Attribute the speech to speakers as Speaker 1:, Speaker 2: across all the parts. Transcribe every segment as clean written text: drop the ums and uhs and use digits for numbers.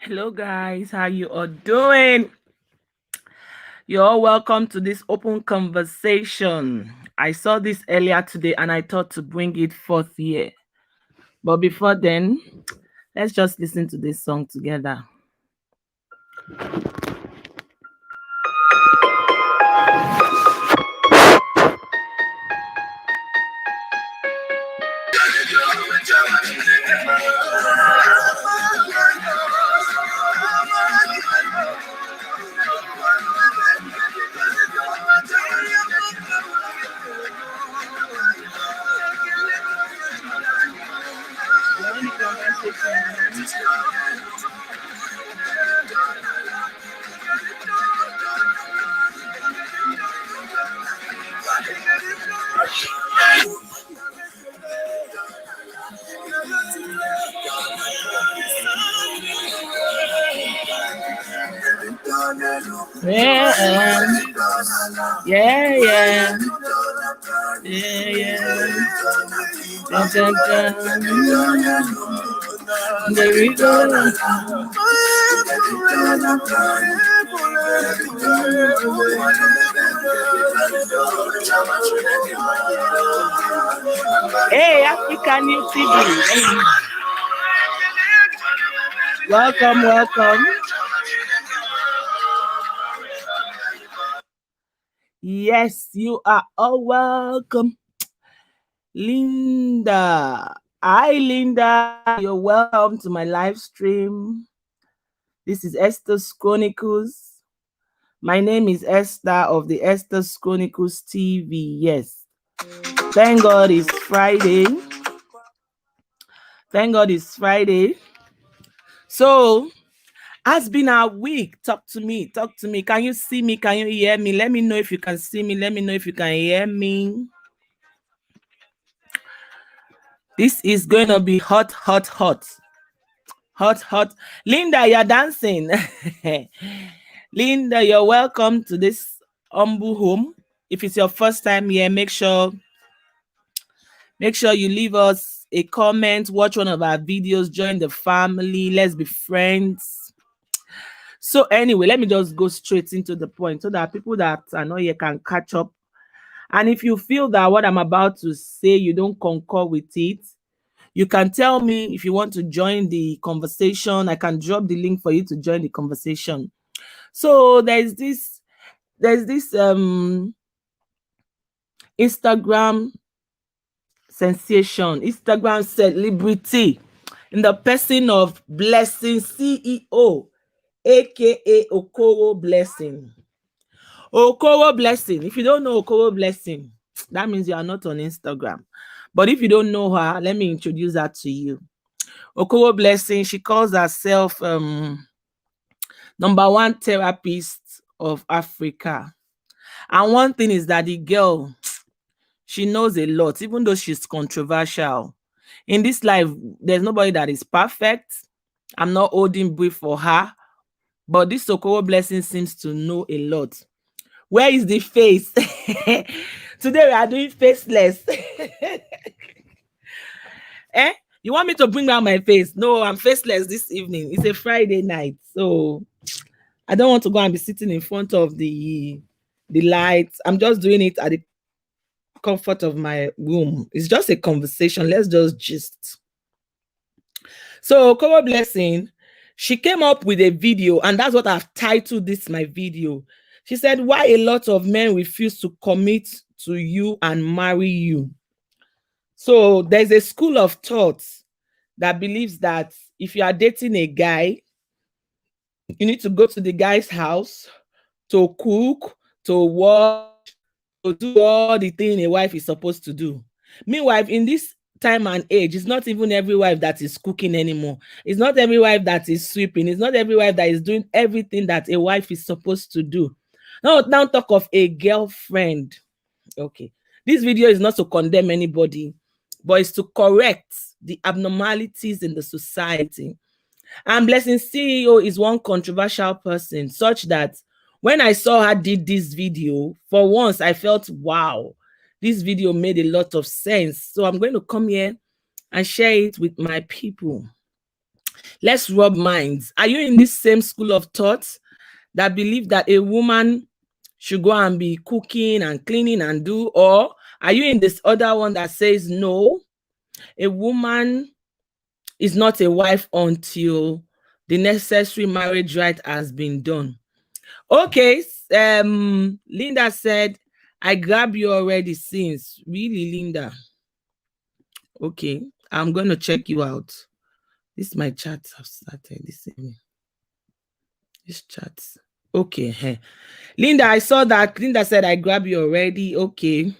Speaker 1: Hello guys, how you all doing? You're all welcome to this open conversation. I saw this earlier today and I thought to bring it forth here. But before then, let's just listen to this song together. Yeah. Dun, dun, dun. There we go. Hey, African New TV. Welcome. Yes, you are all welcome. Linda. Hi, Linda. You're welcome to my live stream. This is Esther's Chronicles. My name is Esther of the Esther's Chronicles TV. Yes. Thank God it's Friday. So, has been a week. Talk to me. Can you see me? Can you hear me? Let me know if you can see me. Let me know if you can hear me. This is going to be hot. Linda, you're dancing. Linda, you're welcome to this humble home. If it's your first time here, make sure you leave us a comment, watch one of our videos, join the family, let's be friends. So anyway, let me just go straight into the point so that people that are not here can catch up. And if you feel that what I'm about to say, you don't concur with it, you can tell me if you want to join the conversation. I can drop the link for you to join the conversation. So there's this Instagram sensation, Instagram celebrity in the person of Blessing CEO, aka Okoro Blessing. Okoro Blessing. If you don't know Okoro Blessing, that means you are not on Instagram. But if you don't know her, let me introduce her to you. Okoro Blessing, she calls herself number one therapist of Africa. And one thing is that the girl, she knows a lot, even though she's controversial. In this life, there's nobody that is perfect. I'm not holding brief for her, but this Okoro Blessing seems to know a lot. Where is the face? Today we are doing faceless. You want me to bring down my face? No, I'm faceless this evening. It's a Friday night, so I don't want to go and be sitting in front of the lights. I'm just doing it at the comfort of my room. It's just a conversation. Let's just gist. So Okoro Blessing, she came up with a video, and that's what I've titled this my video. She said, why a lot of men refuse to commit to you and marry you. So there's a school of thought that believes that if you are dating a guy, you need to go to the guy's house to cook, to wash, to do all the things a wife is supposed to do. Meanwhile, in this time and age, it's not even every wife that is cooking anymore. It's not every wife that is sweeping. It's not every wife that is doing everything that a wife is supposed to do. Now talk of a girlfriend. Okay. This video is not to condemn anybody, but it's to correct the abnormalities in the society. And Blessing CEO is one controversial person, such that when I saw her did this video, for once I felt, wow, this video made a lot of sense. So I'm going to come here and share it with my people. Let's rub minds. Are you in this same school of thought that believe that a woman should go and be cooking and cleaning and do, or are you in this other one that says no, a woman is not a wife until the necessary marriage rite has been done? Okay, Linda said, I grabbed you already since. Really, Linda? Okay, I'm going to check you out. This my chat have started this evening. This chat. Okay. Linda, I saw that. Linda said, I grabbed you already. Okay.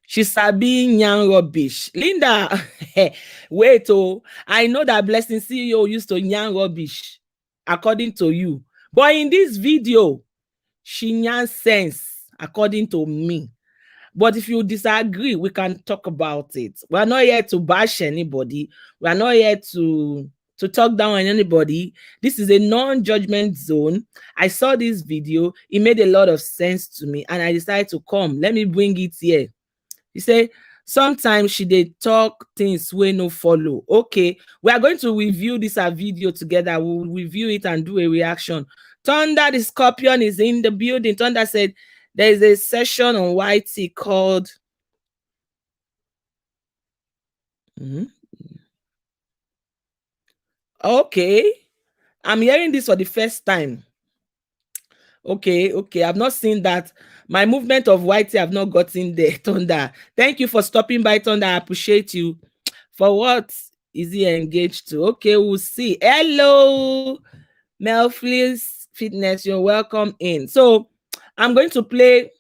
Speaker 1: She's being young rubbish. Linda, wait, I know that Blessing CEO used to young rubbish, according to you. But in this video, she yarn sense, according to me. But if you disagree, we can talk about it. We are not here to bash anybody. We are not here to talk down on anybody. This is a non-judgment zone. I saw this video. It made a lot of sense to me, and I decided to come. Let me bring it here. You say, sometimes she dey talk things wey no follow. Okay, we are going to review this video together. We'll review it and do a reaction. Thunder the Scorpion is in the building. Thunder said there is a session on YT called Okay, I'm hearing this for the first time. Okay, I've not seen that. My movement of YT have not gotten there. Thunder, thank you for stopping by. Thunder, I appreciate you. For what is he engaged to? Okay, we'll see. Hello, Melflis Fitness, you're welcome in. So I'm going to play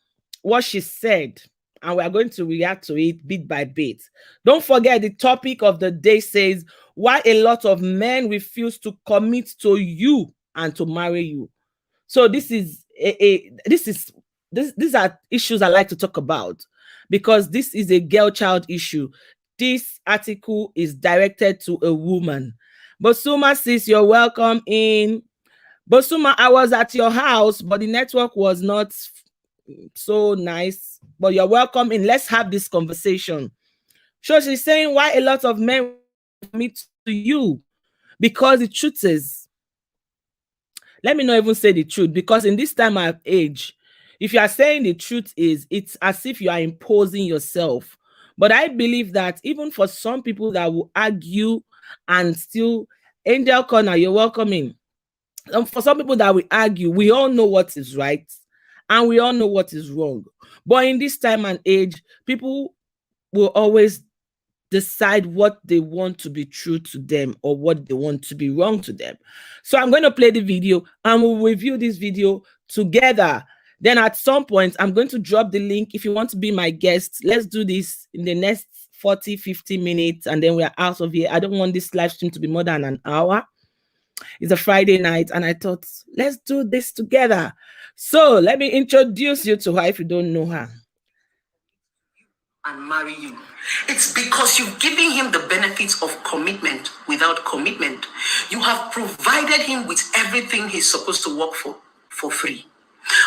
Speaker 1: what she said, and we're going to react to it bit by bit. Don't forget, the topic of the day says why a lot of men refuse to commit to you and to marry you. So these are issues I like to talk about, because this is a girl child issue. This article is directed to a woman. Bosuma says, you're welcome in. Bosuma, I was at your house, but the network was not so nice. But you're welcome in. Let's have this conversation. So she's saying why a lot of men commit to you, because the truth is, let me not even say the truth, because in this time of age, if you are saying the truth, it's as if you are imposing yourself. But I believe that even for some people that will argue and still, Angel Corner, you're welcome in. For some people that will argue, we all know what is right and we all know what is wrong. But in this time and age, people will always decide what they want to be true to them or what they want to be wrong to them. So I'm going to play the video and we'll review this video together. Then at some point, I'm going to drop the link. If you want to be my guest, let's do this in the next 40-50 minutes and then we're out of here. I don't want this live stream to be more than an hour. It's a Friday night and I thought, let's do this together. So let me introduce you to her if you don't know her.
Speaker 2: And marry you. It's because you've given him the benefits of commitment without commitment. You have provided him with everything he's supposed to work for free.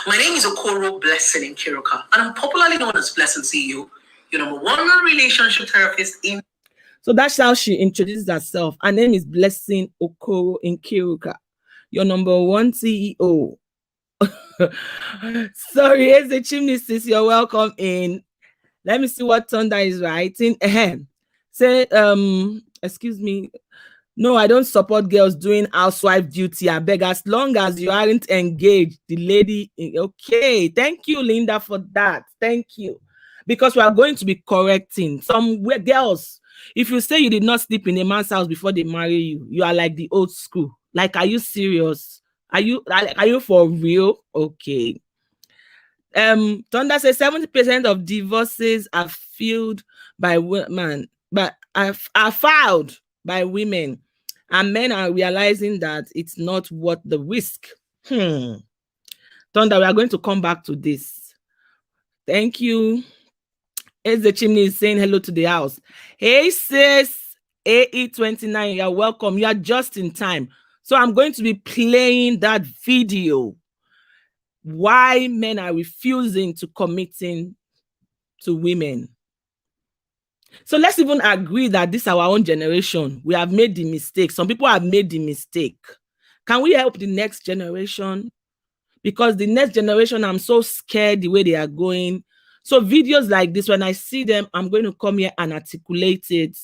Speaker 2: My name is Okoro Blessing in Kiruka, and I'm popularly known as Blessing CEO, your number one relationship therapist in.
Speaker 1: So that's how she introduces herself. Her name is Blessing Okoro in Kiruka, your number one CEO. Sorry, here's the chimney sis. You're welcome in. Let me see what Thunder is writing. Say, excuse me. No, I don't support girls doing housewife duty. I beg, as long as you aren't engaged, the lady. Okay, thank you, Linda, for that. Thank you. Because we are going to be correcting some girls. If you say you did not sleep in a man's house before they marry you, you are like the old school. Like, are you serious? Are you for real? Okay. Thunder says 70% of divorces are filed by women, but are filed by women, and men are realizing that it's not worth the risk. Thunder, we are going to come back to this. Thank you. As the chimney is saying hello to the house. Hey sis, AE29, you're welcome. You are just in time. So I'm going to be playing that video. Why men are refusing to committing to women. So let's even agree that this is our own generation. We have made the mistake. Some people have made the mistake. Can we help the next generation? Because the next generation, I'm so scared the way they are going. So videos like this, when I see them, I'm going to come here and articulate it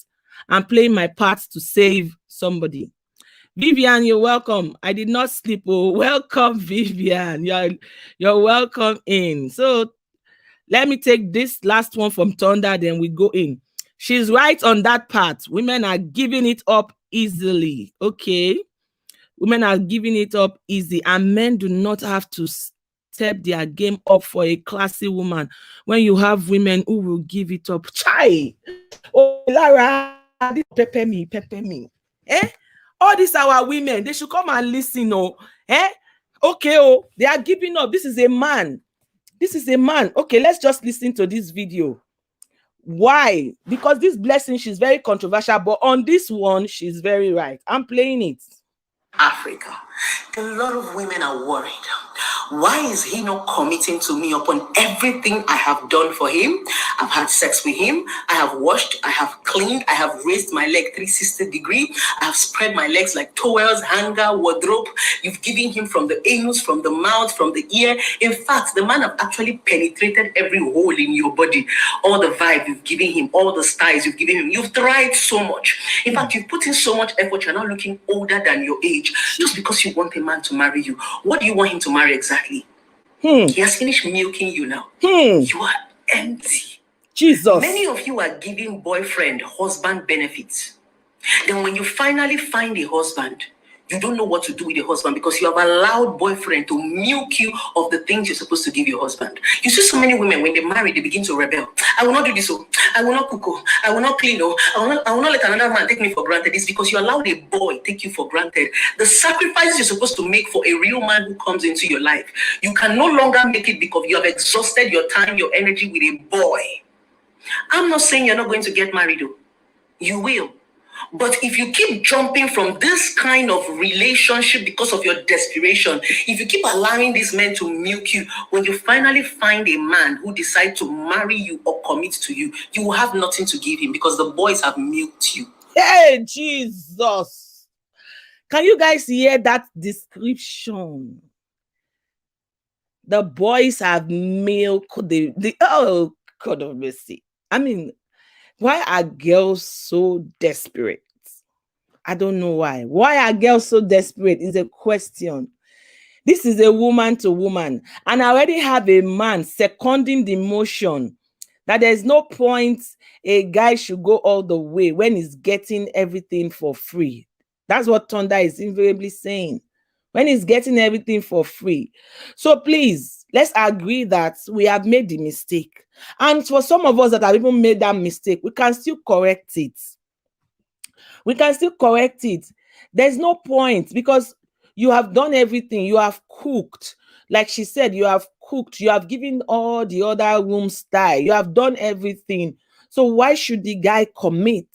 Speaker 1: and play my part to save somebody. Vivian, you're welcome. I did not sleep. Oh, welcome, Vivian. You're welcome in. So let me take this last one from Thunder, then we go in. She's right on that part. Women are giving it up easily. Okay. Women are giving it up easy, and men do not have to step their game up for a classy woman when you have women who will give it up. Chai! Oh, Lara, this pepper me. Eh? All these our women, they should come and listen. Oh, eh? Okay, oh, they are giving up. This is a man. This is a man. Okay, let's just listen to this video. Why? Because this blessing, she's very controversial, but on this one, she's very right. I'm playing it.
Speaker 2: Africa. A lot of women are worried. Why is he not committing to me upon everything I have done for him? I've had sex with him. I have washed. I have cleaned. I have raised my leg 360-degree. I have spread my legs like towels, hanger, wardrobe. You've given him from the anus, from the mouth, from the ear. In fact, the man have actually penetrated every hole in your body. All the vibe you've given him, all the styles you've given him. You've tried so much. In fact, you've put in so much effort. You're not looking older than your age just because you want a man to marry you. What do you want him to marry exactly? He has finished milking you now. You are empty.
Speaker 1: Jesus.
Speaker 2: Many of you are giving boyfriend, husband benefits. Then when you finally find a husband, you don't know what to do with your husband because you have allowed boyfriend to milk you of the things you're supposed to give your husband. You see so many women, when they marry, they begin to rebel. I will not do this. Oh, I will not cook. Oh, I will not clean. Oh, I will not let another man take me for granted. It's because you allowed a boy take you for granted. The sacrifices you're supposed to make for a real man who comes into your life, you can no longer make it because you have exhausted your time, your energy with a boy. I'm not saying you're not going to get married, though. You will. But if you keep jumping from this kind of relationship because of your desperation, if you keep allowing these men to milk you, when you finally find a man who decides to marry you or commit to you, you will have nothing to give him because the boys have milked you.
Speaker 1: Hey, Jesus. Can you guys hear that description? The boys have milked the oh, God of mercy. I mean, why are girls so desperate? I don't know why. Why are girls so desperate is a question. This is a woman to woman. And I already have a man seconding the motion that there's no point a guy should go all the way when he's getting everything for free. That's what Thunder is invariably saying. When he's getting everything for free. So please, let's agree that we have made the mistake. And for some of us that have even made that mistake, we can still correct it. We can still correct it. There's no point because you have done everything. You have cooked. Like she said, you have cooked. You have given all the other room style. You have done everything. So why should the guy commit?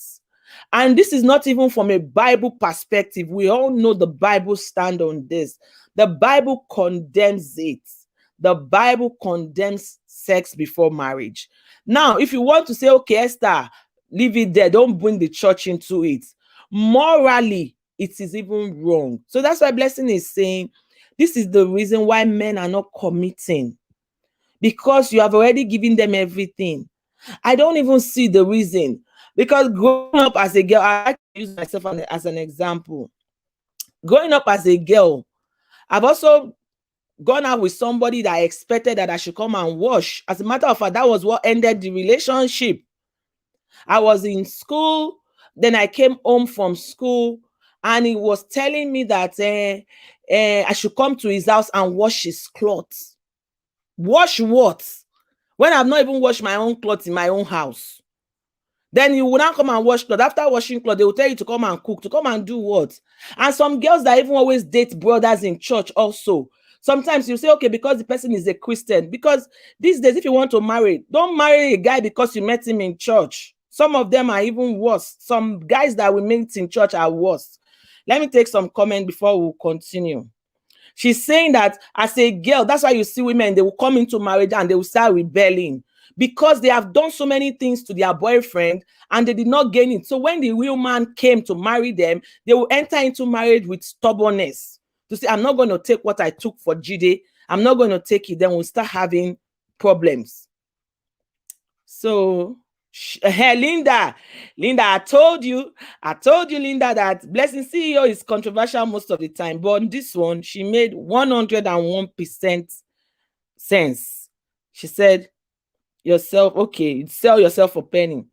Speaker 1: And this is not even from a Bible perspective. We all know the Bible stand on this. The Bible condemns it. The Bible condemns sex before marriage. Now, if you want to say, okay, Esther, leave it there, don't bring the church into it. Morally, it is even wrong. So that's why Blessing is saying, this is the reason why men are not committing. Because you have already given them everything. I don't even see the reason. Because growing up as a girl, I like to use myself as an example. Growing up as a girl, I've also gone out with somebody that I expected that I should come and wash. As a matter of fact, that was what ended the relationship. I was in school, then I came home from school, and he was telling me that I should come to his house and wash his clothes. Wash what? When I've not even washed my own clothes in my own house. Then you will not come and wash clothes. After washing clothes, they will tell you to come and cook, to come and do what? And some girls that even always date brothers in church also. Sometimes you say, okay, because the person is a Christian. Because these days, if you want to marry, don't marry a guy because you met him in church. Some of them are even worse. Some guys that we meet in church are worse. Let me take some comment before we continue. She's saying that as a girl, that's why you see women, they will come into marriage and they will start rebelling. because they have done so many things to their boyfriend and they did not gain it. So when the real man came to marry them, they will enter into marriage with stubbornness to say, I'm not going to take what I took for Jide. I'm not going to take it. Then we'll start having problems. So, Linda, I told you, Linda, that Blessing CEO is controversial most of the time, but this one, she made 101% sense. She said, yourself, okay, sell yourself for penny.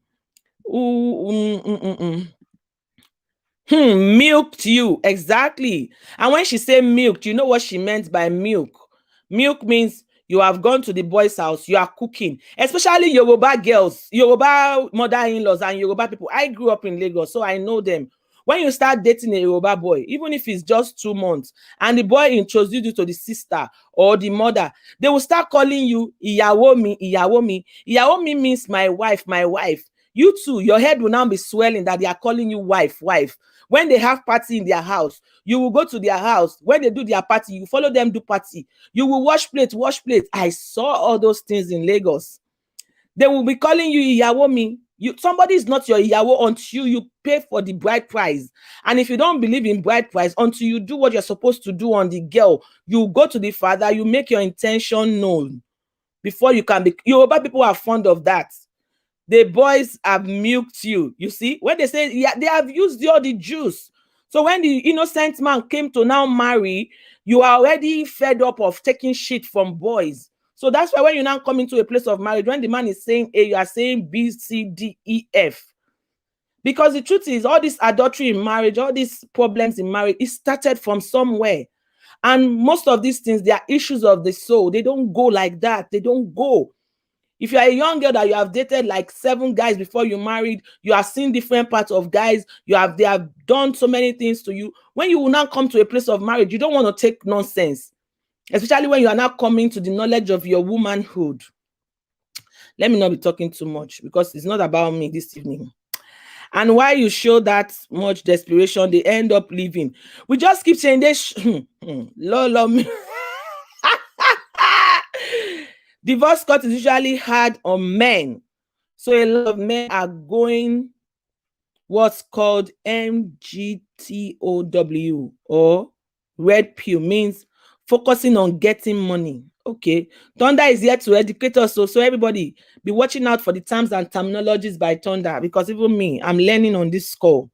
Speaker 1: Milked you, exactly. And when she said milked, you know what she meant by milk? Milk means you have gone to the boy's house, you are cooking, especially Yoruba girls, Yoruba mother-in-laws and Yoruba people. I grew up in Lagos, so I know them. When you start dating a Yoruba boy, even if it's just 2 months, and the boy introduced you to the sister or the mother, they will start calling you Iyawo mi, Iyawo mi. Iyawo mi means my wife, my wife. You too, your head will now be swelling that they are calling you wife, wife. When they have party in their house, you will go to their house. When they do their party, you follow them do party. You will wash plate, wash plate. I saw all those things in Lagos. They will be calling you Iyawo mi. Somebody is not your Iyawo until you pay for the bride price. And if you don't believe in bride price, until you do what you're supposed to do on the girl, you go to the father, you make your intention known before you can be. Yoruba people are fond of that. The boys have milked you. You see, when they say, yeah, they have used all the juice. So when the innocent man came to now marry, you are already fed up of taking shit from boys. So that's why when you now come into a place of marriage, when the man is saying A, you are saying B, C, D, E, F. Because the truth is, all this adultery in marriage, all these problems in marriage, it started from somewhere. And most of these things, they are issues of the soul. They don't go like that. They don't go. If you are a young girl that you have dated like 7 guys before you married, you have seen different parts of guys, they have done so many things to you. When you will now come to a place of marriage, you don't want to take nonsense, especially when you are now coming to the knowledge of your womanhood. Let me not be talking too much because it's not about me this evening. And why you show that much desperation, they end up leaving. We just keep saying this. Divorce court is usually hard on men. So a lot of men are going what's called MGTOW, or red pill, means focusing on getting money. Okay. Thunder is here to educate us. So everybody be watching out for the terms and terminologies by Thunder, because even me, I'm learning on this score.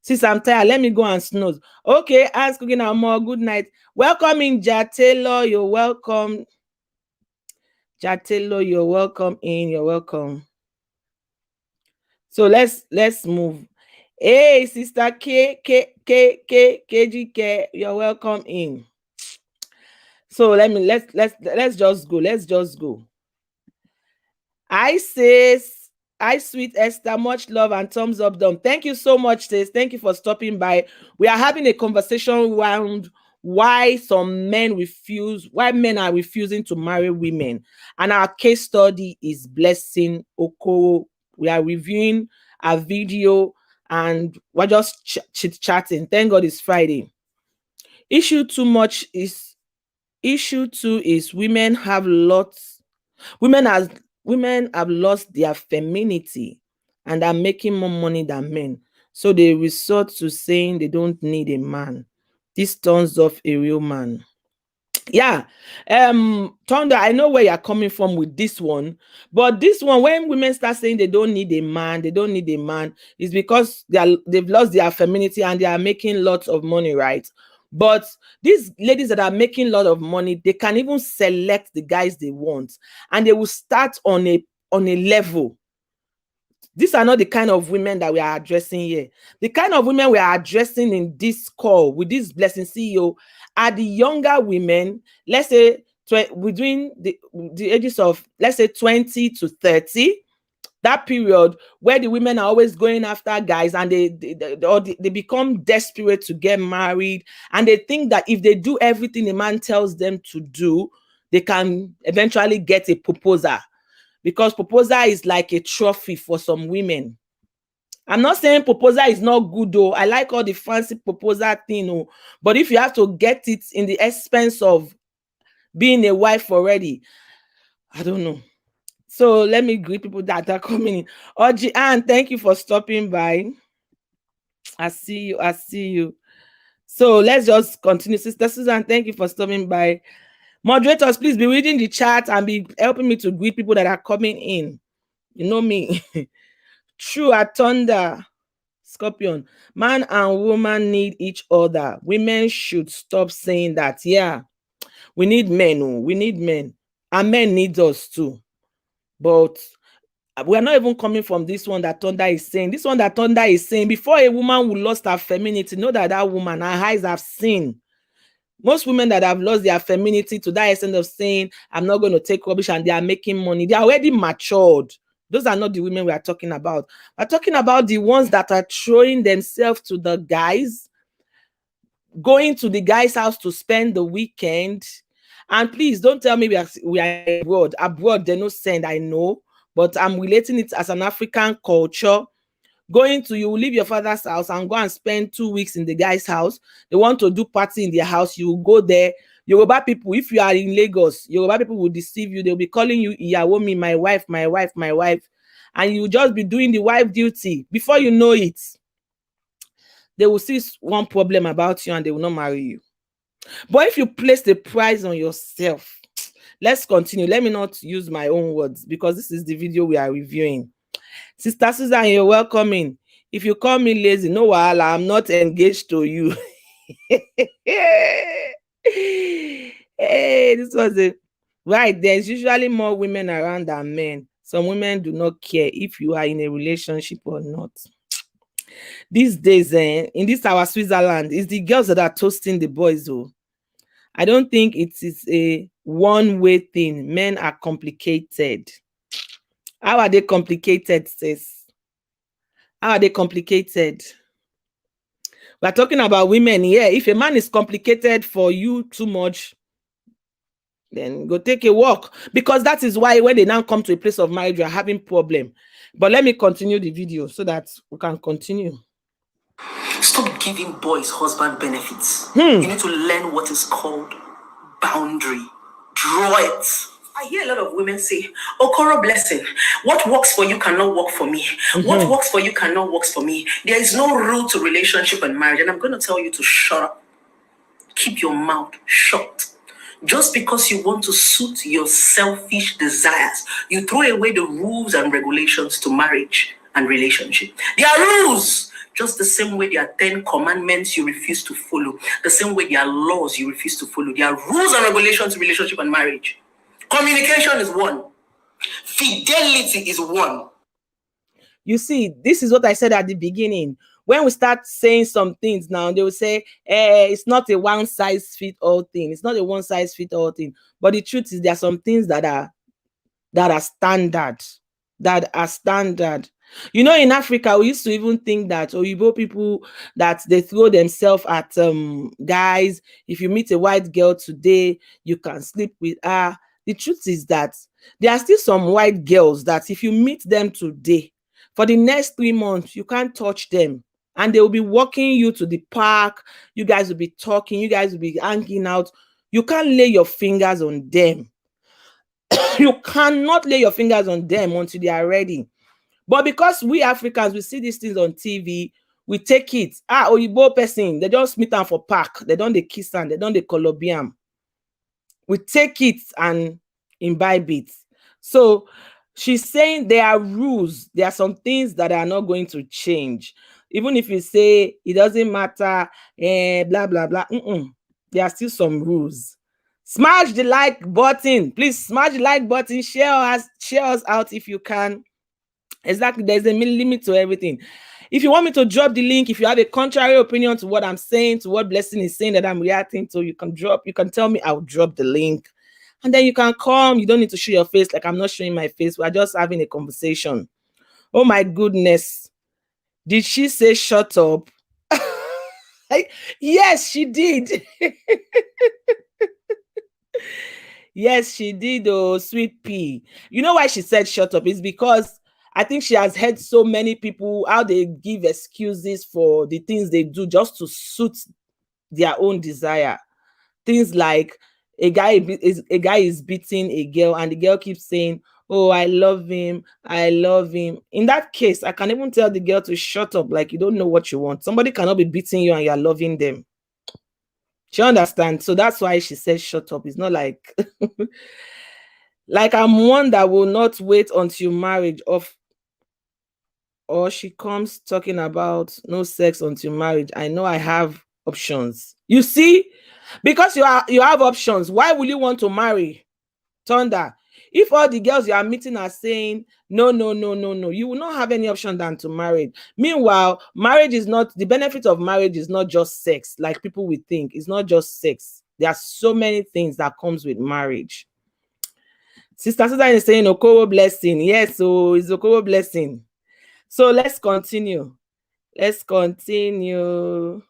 Speaker 1: Since I'm tired, let me go and snooze. Okay, ask cooking and more. Good night. Welcome in, Jatelo. You're welcome. Jatelo, you're welcome in. You're welcome. So let's move. Hey, Sister KGK, you're welcome in. So let's just go. Let's just go. I sweet Esther, much love and thumbs up down. Thank you so much, sis. Thank you for stopping by. We are having a conversation around why men are refusing to marry women. And our case study is Blessing Okoro. We are reviewing a video and we're just chit-chatting. Thank God it's Friday. Issue 2 is women have lost their femininity and are making more money than men. So they resort to saying they don't need a man. This turns off a real man. Yeah. Thunder, I know where you're coming from with this one. But this one, when women start saying they don't need a man, is because they've lost their femininity and they are making lots of money, right? But these ladies that are making a lot of money, they can even select the guys they want, and they will start on a level. These are not the kind of women that we are addressing here. The kind of women we are addressing in this call with this Blessing CEO are the younger women, let's say between the ages of, let's say, 20 to 30. That period where the women are always going after guys and they become desperate to get married, and they think that if they do everything a man tells them to do, they can eventually get a proposal, because proposal is like a trophy for some women. I'm not saying proposal is not good though. I like all the fancy proposal thing, but if you have to get it in the expense of being a wife already, I don't know. So let me greet people that are coming in. Oji Ann, thank you for stopping by. I see you. I see you. So let's just continue. Sister Susan, thank you for stopping by. Moderators, please be reading the chat and be helping me to greet people that are coming in. You know me. True at Thunder. Scorpion. Man and woman need each other. Women should stop saying that. Yeah. We need men. Oh, we need men. And men need us too. But we are not even coming from this one that Thunder is saying. This one that Thunder is saying, before a woman will lost her femininity, know that that woman, her eyes have seen. Most women that have lost their femininity to that extent of saying, I'm not going to take rubbish, and they are making money, they are already matured. Those are not the women we are talking about. We're talking about the ones that are throwing themselves to the guys, going to the guy's house to spend the weekend. And please don't tell me we are abroad. Abroad, they no send, I know. But I'm relating it as an African culture. Going to, you will leave your father's house and go and spend 2 weeks in the guy's house. They want to do party in their house. You will go there. Yoruba people, if you are in Lagos, Yoruba people will deceive you. They'll be calling you Iyawomi, my wife, my wife, my wife. And you will just be doing the wife duty. Before you know it, they will see one problem about you and they will not marry you. But if you place the price on yourself, let's continue. Let me not use my own words because this is the video we are reviewing. Sister Susan, you're welcome in. If you call me lazy, no wahala, I'm not engaged to you. Hey, this was it. Right, there's usually more women around than men. Some women do not care if you are in a relationship or not. These days, in this our Switzerland, it's the girls that are toasting the boys. Oh, I don't think it is a one-way thing. Men are complicated. How are they complicated, sis? How are they complicated? We're talking about women here. If a man is complicated for you too much, then go take a walk. Because that is why when they now come to a place of marriage, you're having problem. But let me continue the video so that we can continue.
Speaker 2: Stop giving boys husband benefits. You need to learn what is called boundary. Draw it. I hear a lot of women say, Okoro blessing, what works for you cannot work for me. What works for you cannot work for me. There is no rule to relationship and marriage. And I'm going to tell you to shut up. Keep your mouth shut. Just because you want to suit your selfish desires, you throw away the rules and regulations to marriage and relationship. There are rules. Just the same way there are 10 commandments you refuse to follow. The same way there are laws you refuse to follow. There are rules and regulations in relationship and marriage. Communication is one. Fidelity is one.
Speaker 1: You see, this is what I said at the beginning. When we start saying some things now, they will say, it's not a one-size-fits-all thing. It's not a one-size-fits-all thing. But the truth is there are some things that are standard. That are standard. You know, in Africa, we used to even think that Oyibo people, that they throw themselves at guys. If you meet a white girl today, you can sleep with her. The truth is that there are still some white girls that if you meet them today, for the next 3 months, you can't touch them. And they will be walking you to the park. You guys will be talking. You guys will be hanging out. You can't lay your fingers on them. You cannot lay your fingers on them until they are ready. But because we Africans, we see these things on TV, we take it. Oyibo person, they just meet them for park. They don't they kiss them. They don't they Colombian. We take it and imbibe it. So she's saying there are rules. There are some things that are not going to change. Even if you say it doesn't matter, blah, blah, blah. There are still some rules. Smash the like button. Please smash the like button. Share us out if you can. Exactly. There's a limit to everything. If you want me to drop the link, if you have a contrary opinion to what I'm saying, to what Blessing is saying that I'm reacting to, you can tell me, I'll drop the link. And then you can come. You don't need to show your face like I'm not showing my face. We're just having a conversation. Oh my goodness. Did she say shut up? Yes, she did. Yes, she did. Oh, sweet pea. You know why she said shut up? It's because I think she has heard so many people how they give excuses for the things they do just to suit their own desire. Things like a guy is beating a girl and the girl keeps saying, oh, I love him, I love him. In that case, I can even tell the girl to shut up, like you don't know what you want. Somebody cannot be beating you and you're loving them. She understands. So that's why she says shut up. It's not like like I'm one that will not wait until marriage or she comes talking about no sex until marriage. I know I have options. You see, because you have options, why will you want to marry? Thunder. If all the girls you are meeting are saying no, no, no, no, no, you will not have any option than to marry. Meanwhile, marriage is not the benefit of marriage is not just sex, like people would think. It's not just sex. There are so many things that comes with marriage. Sister Susan is saying Okoro blessing. Yes, so it's Okoro blessing. So let's continue. Let's continue.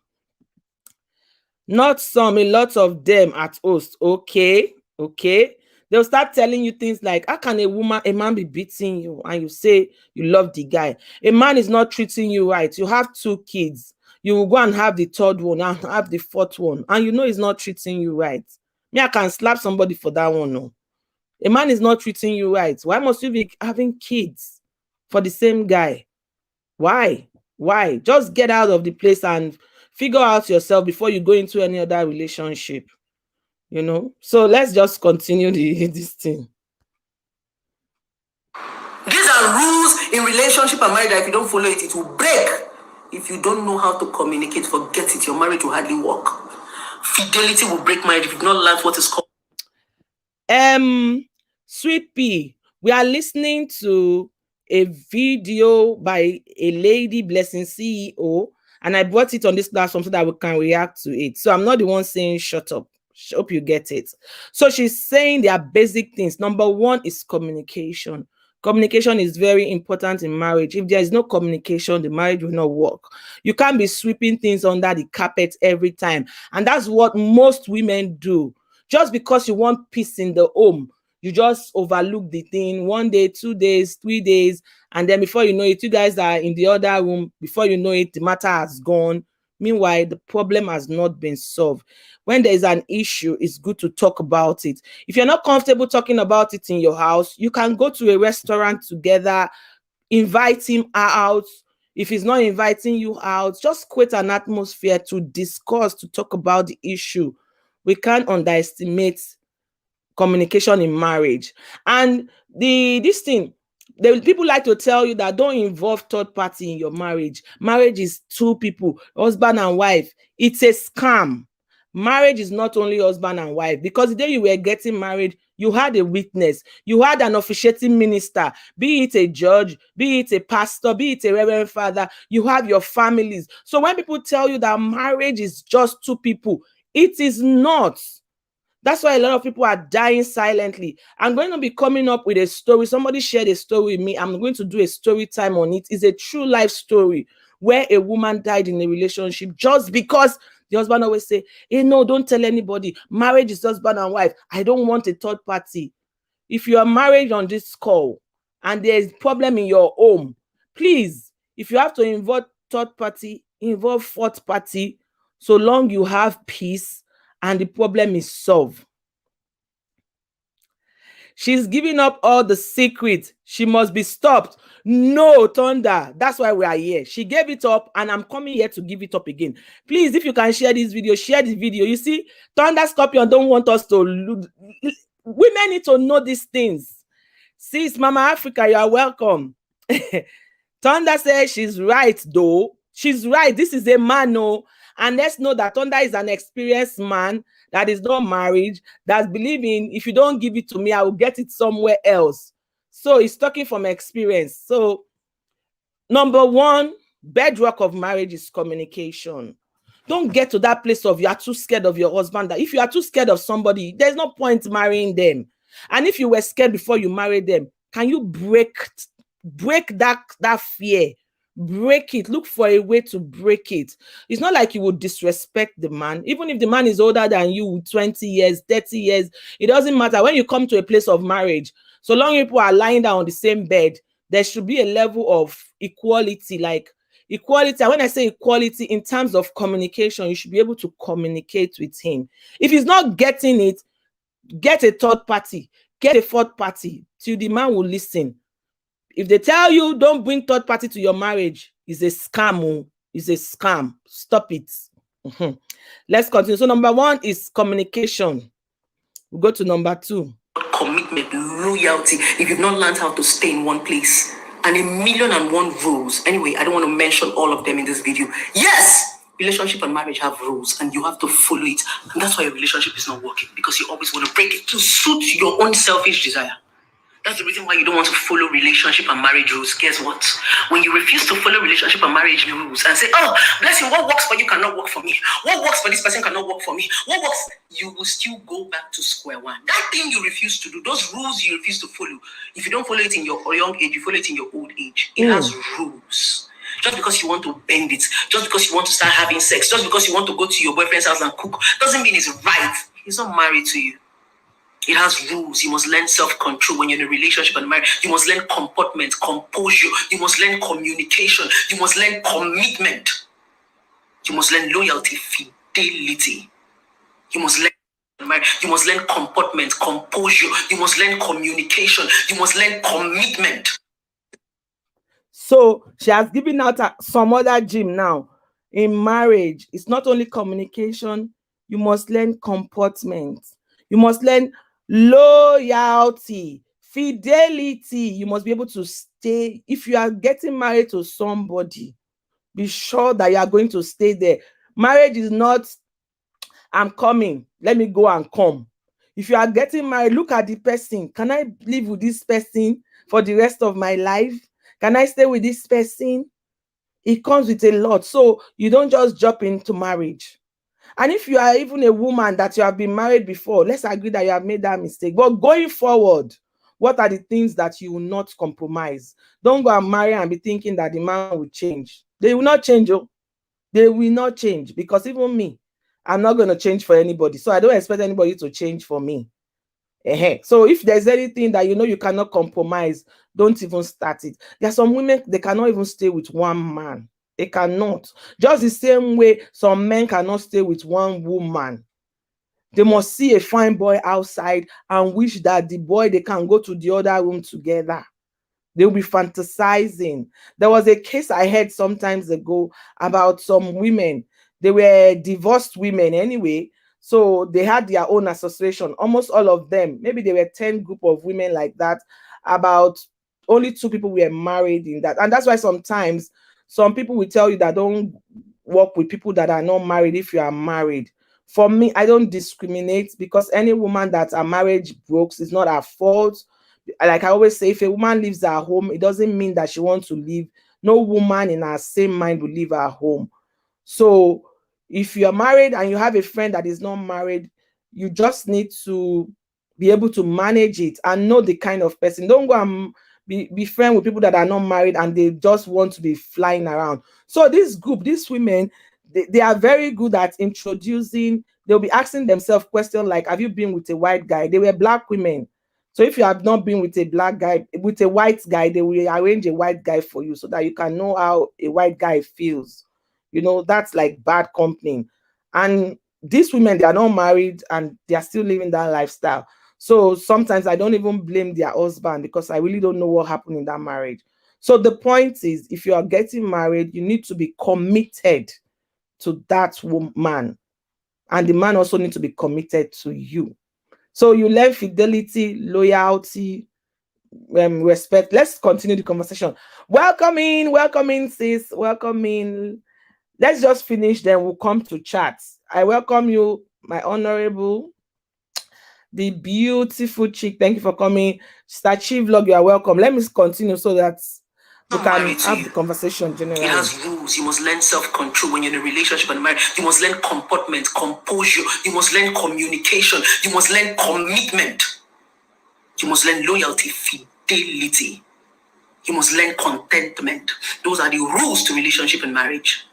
Speaker 1: Not some, a lot of them at host. Okay, okay. They'll start telling you things like, how can a man be beating you and you say you love the guy? A man is not treating you right. You have 2 kids. You will go and have the 3rd one and have the 4th one. And you know he's not treating you right. Me, I can slap somebody for that one. No. A man is not treating you right. Why must you be having kids for the same guy? Why? Why? Just get out of the place and figure out yourself before you go into any other relationship. You know? So let's just continue this thing.
Speaker 2: These are rules in relationship and marriage that if you don't follow it, it will break. If you don't know how to communicate, forget it. Your marriage will hardly work. Fidelity will break marriage if you've not learned what is called.
Speaker 1: Sweet Pea, we are listening to a video by a lady blessing CEO, and I brought it on this platform so that we can react to it. So I'm not the one saying shut up. Hope you get it. So she's saying there are basic things. Number 1 is communication. Communication is very important in marriage. If there is no communication, the marriage will not work. You can't be sweeping things under the carpet every time. And that's what most women do. Just because you want peace in the home, you just overlook the thing 1 day, 2 days, 3 days, and then before you know it, you guys are in the other room. Before you know it, the matter has gone. Meanwhile, the problem has not been solved. When there is an issue, it's good to talk about it. If you're not comfortable talking about it in your house, you can go to a restaurant together, invite him out. If he's not inviting you out, just create an atmosphere to discuss, to talk about the issue. We can't underestimate communication in marriage. And this thing, people like to tell you that don't involve 3rd party in your marriage. Marriage is 2 people, husband and wife. It's a scam. Marriage is not only husband and wife, because the day you were getting married, you had a witness, you had an officiating minister, be it a judge, be it a pastor, be it a reverend father, you have your families. So when people tell you that marriage is just 2 people, it is not. That's why a lot of people are dying silently. I'm going to be coming up with a story. Somebody shared a story with me. I'm going to do a story time on it. It's a true life story where a woman died in a relationship just because the husband always say, hey, no, don't tell anybody. Marriage is husband and wife. I don't want a 3rd party. If you are married on this call and there's a problem in your home, please, if you have to involve 3rd party, involve 4th party, so long you have peace and the problem is solved. She's giving up all the secrets. She must be stopped. No, Thunder. That's why we are here. She gave it up and I'm coming here to give it up again. Please, if you can share this video, share this video. You see, Thunder Scorpion don't want us to lose. Women need to know these things. Sis, Mama Africa, you are welcome. Thunder says she's right, though. She's right. This is a man, no. And let's know that Thunder is an experienced man that is not married, that's believing if you don't give it to me, I will get it somewhere else. So he's talking from experience. So number 1, bedrock of marriage is communication. Don't get to that place of you are too scared of your husband. That if you are too scared of somebody, there's no point marrying them. And if you were scared before you married them, can you break that fear? Break it. Look for a way to break it. It's not like you would disrespect the man. Even if the man is older than you, 20 years, 30 years, it doesn't matter. When you come to a place of marriage, so long people are lying down on the same bed, there should be a level of equality, like equality. And when I say equality in terms of communication, you should be able to communicate with him. If he's not getting it, get a 3rd party. get a fourth party till the man will listen. If they tell you don't bring third party to your marriage, it's a scam. Oh, it's a scam. Stop it. Let's continue. So number 1 is communication. We'll go to number 2.
Speaker 2: Commitment, loyalty. If you've not learned how to stay in one place, and 1,000,001 rules. Anyway, I don't want to mention all of them in this video. Yes, relationship and marriage have rules, and you have to follow it. And that's why your relationship is not working, because you always want to break it to suit your own selfish desire. That's the reason why you don't want to follow relationship and marriage rules. Guess what? When you refuse to follow relationship and marriage rules and say, oh, bless you, what works for you cannot work for me. What works for this person cannot work for me. What works? You will still go back to square one. That thing you refuse to do, those rules you refuse to follow, if you don't follow it in your young age, you follow it in your old age. It has rules. Just because you want to bend it, just because you want to start having sex, just because you want to go to your boyfriend's house and cook, doesn't mean it's right. He's not married to you. It has rules. You must learn self-control when you're in a relationship and marriage. You must learn comportment, composure. You must learn communication. You must learn commitment. You must learn loyalty, fidelity. You must learn marriage. You must learn comportment, composure. You must learn communication. You must learn commitment.
Speaker 1: So she has given out some other gym now. In marriage, it's not only communication. You must learn comportment. You must learn loyalty, fidelity. You must be able to stay. If you are getting married to somebody, be sure that you are going to stay there. Marriage is not, I'm coming, let me go and come. If you are getting married, look at the person. Can I live with this person for the rest of my life? Can I stay with this person? It comes with a lot. So you don't just jump into marriage. And if you are even a woman that you have been married before, let's agree that you have made that mistake. But going forward, what are the things that you will not compromise? Don't go and marry and be thinking that the man will change. They will not change. Oh. They will not change, because even me, I'm not going to change for anybody. So I don't expect anybody to change for me. So if there's anything that you know you cannot compromise, don't even start it. There are some women, they cannot even stay with one man. They cannot. Just the same way some men cannot stay with one woman. They must see a fine boy outside and wish that the boy, they can go to the other room together. They'll be fantasizing. There was a case I heard sometimes ago about some women. They were divorced women anyway. So they had their own association. Almost all of them, maybe there were 10 group of women like that. About only 2 people were married in that. And that's why sometimes some people will tell you that don't work with people that are not married if you are married. For me, I don't discriminate, because any woman that her marriage breaks is not her fault. Like I always say, if a woman leaves her home, it doesn't mean that she wants to leave. No woman in her same mind will leave her home. So if you're married and you have a friend that is not married, you just need to be able to manage it and know the kind of person. Don't go and be friends with people that are not married and they just want to be flying around. So this group, these women, they are very good at introducing. They'll be asking themselves questions like, have you been with a white guy? They were black women. So if you have not been with a black guy, with a white guy, they will arrange a white guy for you so that you can know how a white guy feels. You know, that's like bad company. And these women, they are not married and they are still living that lifestyle. So sometimes I don't even blame their husband, because I really don't know what happened in that marriage. So the point is, if you are getting married, you need to be committed to that woman. And the man also needs to be committed to you. So you learn fidelity, loyalty, respect. Let's continue the conversation. Welcome in, sis. Welcome in. Let's just finish, then we'll come to chat. I welcome you, my honorable, the beautiful chick. Thank you for coming. Stachi Vlog, you are welcome. Let me continue so that we can have the conversation generally.
Speaker 2: It has rules. You must learn self-control when you're in a relationship and marriage. You must learn comportment, composure. You must learn communication. You must learn commitment. You must learn loyalty, fidelity. You must learn contentment. Those are the rules to relationship and marriage.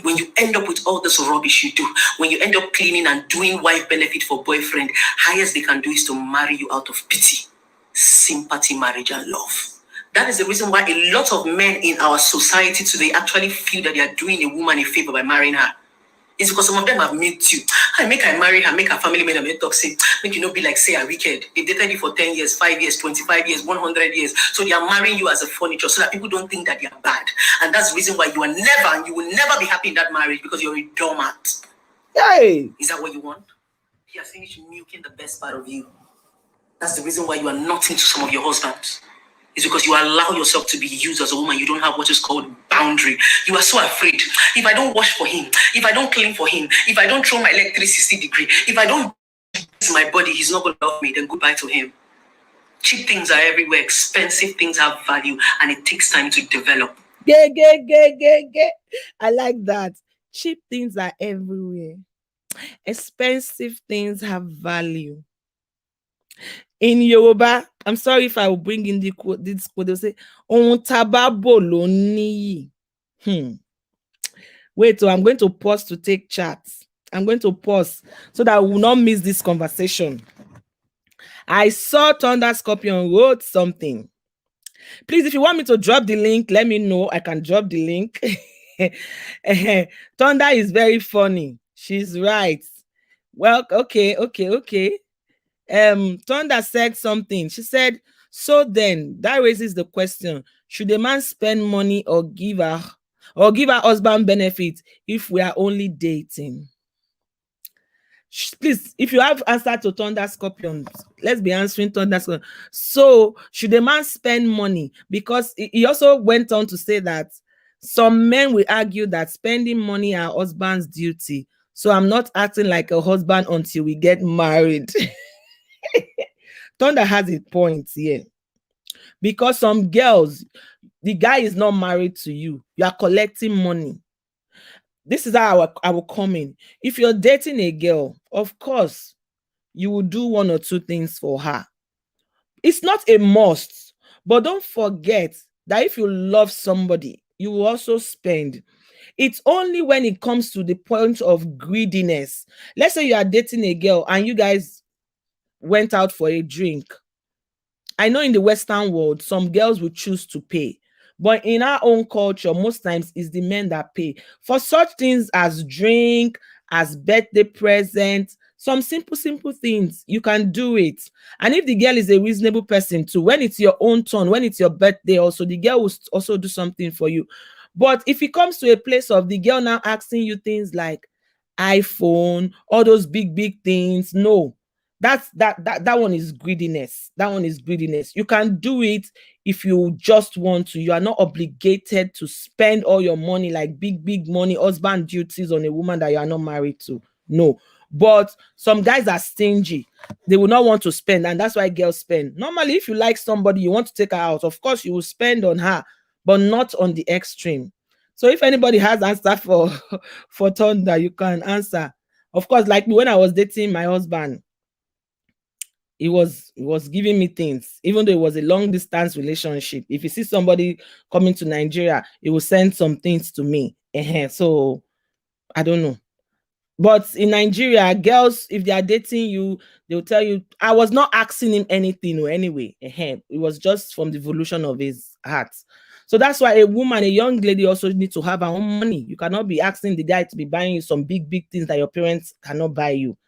Speaker 2: When you end up with all this rubbish you do, when you end up cleaning and doing wife benefit for boyfriend, highest they can do is to marry you out of pity, sympathy, marriage, and love. That is the reason why a lot of men in our society today actually feel that they are doing a woman a favor by marrying her. It's because some of them have met you. I marry her, make her family member make talk say, make you not be like say a wicked. They dated you for 10 years, 5 years, 25 years, 100 years. So they are marrying you as a furniture so that people don't think that they are bad. And that's the reason why you are never and you will never be happy in that marriage because you're a doormat.
Speaker 1: Hey.
Speaker 2: Is that what you want? He has finished milking the best part of you. That's the reason why you are not into some of your husbands. It's because you allow yourself to be used as a woman. You don't have what is called boundary. You are so afraid. If I don't wash for him, if I don't clean for him, if I don't throw my leg 360-degree, if I don't use my body, he's not going to love me. Then goodbye to him. Cheap things are everywhere. Expensive things have value, and it takes time to develop.
Speaker 1: I like that. Cheap things are everywhere. Expensive things have value. In Yoruba, I'm sorry if I will bring in the quote, this quote, they'll say, Ohun tababo lo niyi. Wait, so I'm going to pause to take chats. I'm going to pause so that I will not miss this conversation. I saw Thunder Scorpion wrote something. Please, if you want me to drop the link, let me know. I can drop the link. Thunder is very funny. She's right. Well, okay. Thunder said something. She said, so then that raises the question: should a man spend money or give her husband benefit if we are only dating? Please, if you have answer to Thunder Scorpion, let's be answering Thunder Scorpion. So should a man spend money? Because he also went on to say that some men will argue that spending money are husband's duty. So I'm not acting like a husband until we get married. Thunder has a point here. Because some girls, the guy is not married to you. You are collecting money. This is how I will come in. If you're dating a girl, of course, you will do one or two things for her. It's not a must, but don't forget that if you love somebody, you will also spend. It's only when it comes to the point of greediness. Let's say you are dating a girl and you guys went out for a drink. I know in the Western world, some girls will choose to pay. But in our own culture, most times it's the men that pay. For such things as drink, as birthday present, some simple things, you can do it. And if the girl is a reasonable person too, when it's your own turn, when it's your birthday also, the girl will also do something for you. But if it comes to a place of the girl now asking you things like iPhone, all those big things, no. That one is greediness. That one is greediness. You can do it if you just want to. You are not obligated to spend all your money, like big money, husband duties on a woman that you are not married to. No. But some guys are stingy. They will not want to spend, and that's why girls spend. Normally, if you like somebody, you want to take her out, of course you will spend on her, but not on the extreme. So if anybody has answer for Thunder, you can answer. Of course, like me, when I was dating my husband, he was giving me things, even though it was a long distance relationship. If you see somebody coming to Nigeria, he will send some things to me. So I don't know. But in Nigeria, girls, if they are dating you, they'll tell you, I was not asking him anything or anyway. It was just from the evolution of his heart. So that's why a woman, a young lady also needs to have her own money. You cannot be asking the guy to be buying you some big things that your parents cannot buy you.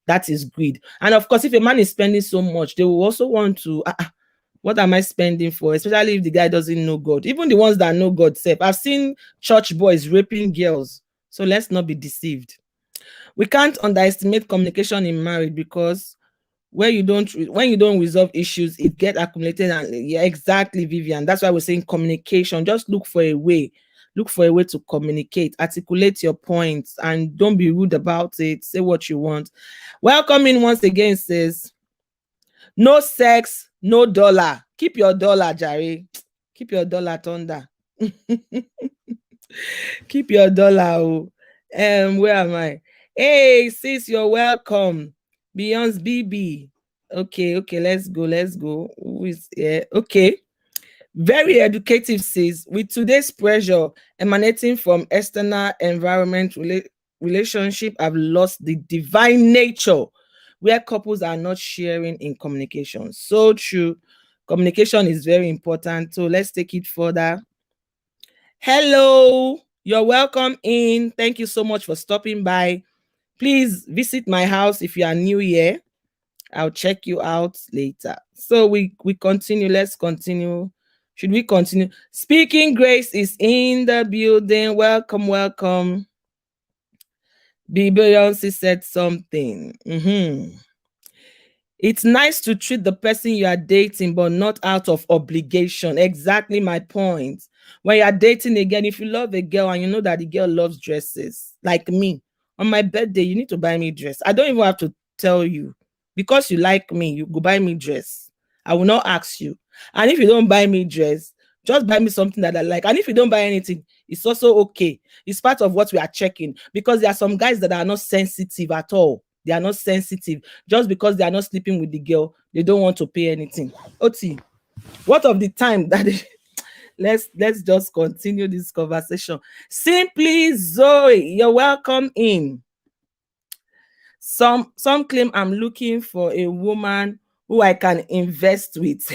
Speaker 1: That is greed. And of course, if a man is spending so much, they will also want to, what am I spending for? Especially if the guy doesn't know God. Even the ones that know God self. I've seen church boys raping girls. So let's not be deceived. We can't underestimate communication in marriage, because when you don't resolve issues, it get accumulated. And yeah, exactly, Vivian. That's why we're saying communication. Just look for a way to communicate, articulate your points, and don't be rude about it. Say what you want. Welcome in once again says, no sex, no dollar. Keep your dollar, Jerry. Keep your dollar, Thunder. Keep your dollar. Where am I? Hey, sis, you're welcome. Beyonce BB. Okay, let's go. Who is here? Okay. Very educative, sis. With today's pressure emanating from external environment, relationship have lost the divine nature where couples are not sharing in communication. So true. Communication is very important. So let's take it further. Hello, you're welcome in. Thank you so much for stopping by. Please visit my house if you are new here. I'll check you out later. So we continue. Let's continue. Should we continue? Speaking Grace is in the building. Welcome, welcome. Beyonce said something. It's nice to treat the person you are dating, but not out of obligation. Exactly my point. When you are dating again, if you love a girl and you know that the girl loves dresses, like me, on my birthday, you need to buy me dress. I don't even have to tell you. Because you like me, you go buy me dress. I will not ask you. And if you don't buy me dress, just buy me something that I like. And if you don't buy anything, it's also okay. It's part of what we are checking. Because there are some guys that are not sensitive at all. They are not sensitive. Just because they are not sleeping with the girl, they don't want to pay anything. Oti, what of the time that they, let's just continue this conversation. Simply Zoe, you're welcome in. Some claim I'm looking for a woman who I can invest with.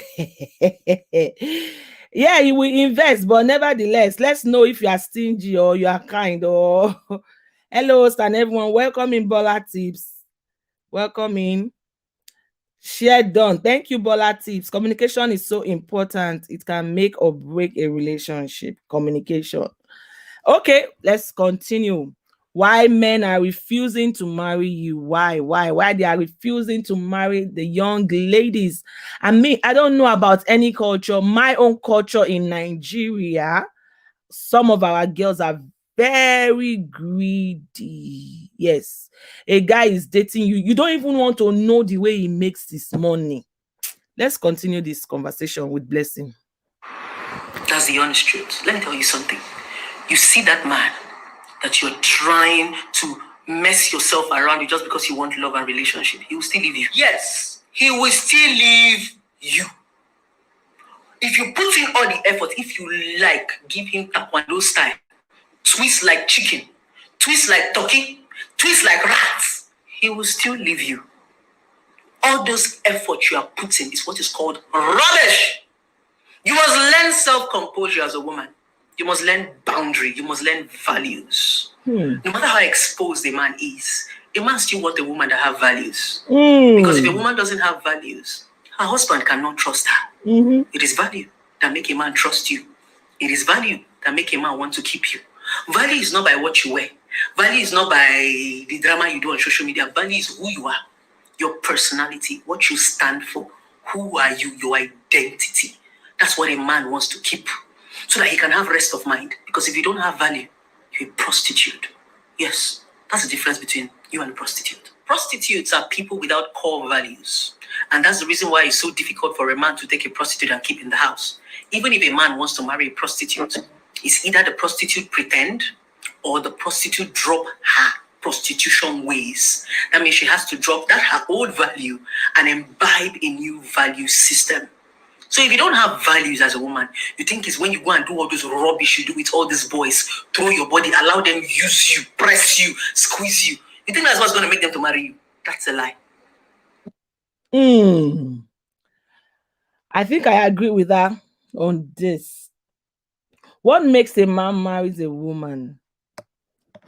Speaker 1: Yeah, you will invest, but nevertheless, let's know if you are stingy or you are kind. Or hello, and everyone, welcome in Bola Tips. Welcome in. Share done. Thank you, Bola Tips. Communication is so important. It can make or break a relationship. Communication. Okay, let's continue. Why men are refusing to marry you? Why they are refusing to marry the young ladies? And me, I don't know about any culture. My own culture in Nigeria, some of our girls are very greedy. Yes, a guy is dating you. You don't even want to know the way he makes his money. Let's continue this conversation with Blessing.
Speaker 2: That's the honest truth. Let me tell you something. You see that man that you're trying to mess yourself around with just because you want love and relationship, he will still leave you. Yes, he will still leave you. If you put in all the effort, if you like, give him taekwondo style, twist like chicken, twist like turkey, twist like rats, he will still leave you. All those efforts you are putting is what is called rubbish. You must learn self-composure as a woman. You must learn boundary. You must learn values. No matter how exposed a man is, a man still wants a woman that have values. Because if a woman doesn't have values, her husband cannot trust her. It is value that make a man trust you. It is value that make a man want to keep you. Value is not by what you wear. Value is not by the drama you do on social media. Value is who you are, your personality, what you stand for. Who are you? Your identity. That's what a man wants to keep, so that he can have rest of mind. Because if you don't have value, you're a prostitute. Yes, that's the difference between you and a prostitute. Prostitutes are people without core values. And that's the reason why it's so difficult for a man to take a prostitute and keep in the house. Even if a man wants to marry a prostitute, it's either the prostitute pretend or the prostitute drop her prostitution ways. That means she has to drop that her old value and imbibe a new value system. So if you don't have values as a woman, you think it's when you go and do all those rubbish you do with all these boys, throw your body, allow them use you, press you, squeeze you. You think that's what's going to make them to marry you? That's a lie.
Speaker 1: I think I agree with her on this. What makes a man marry a woman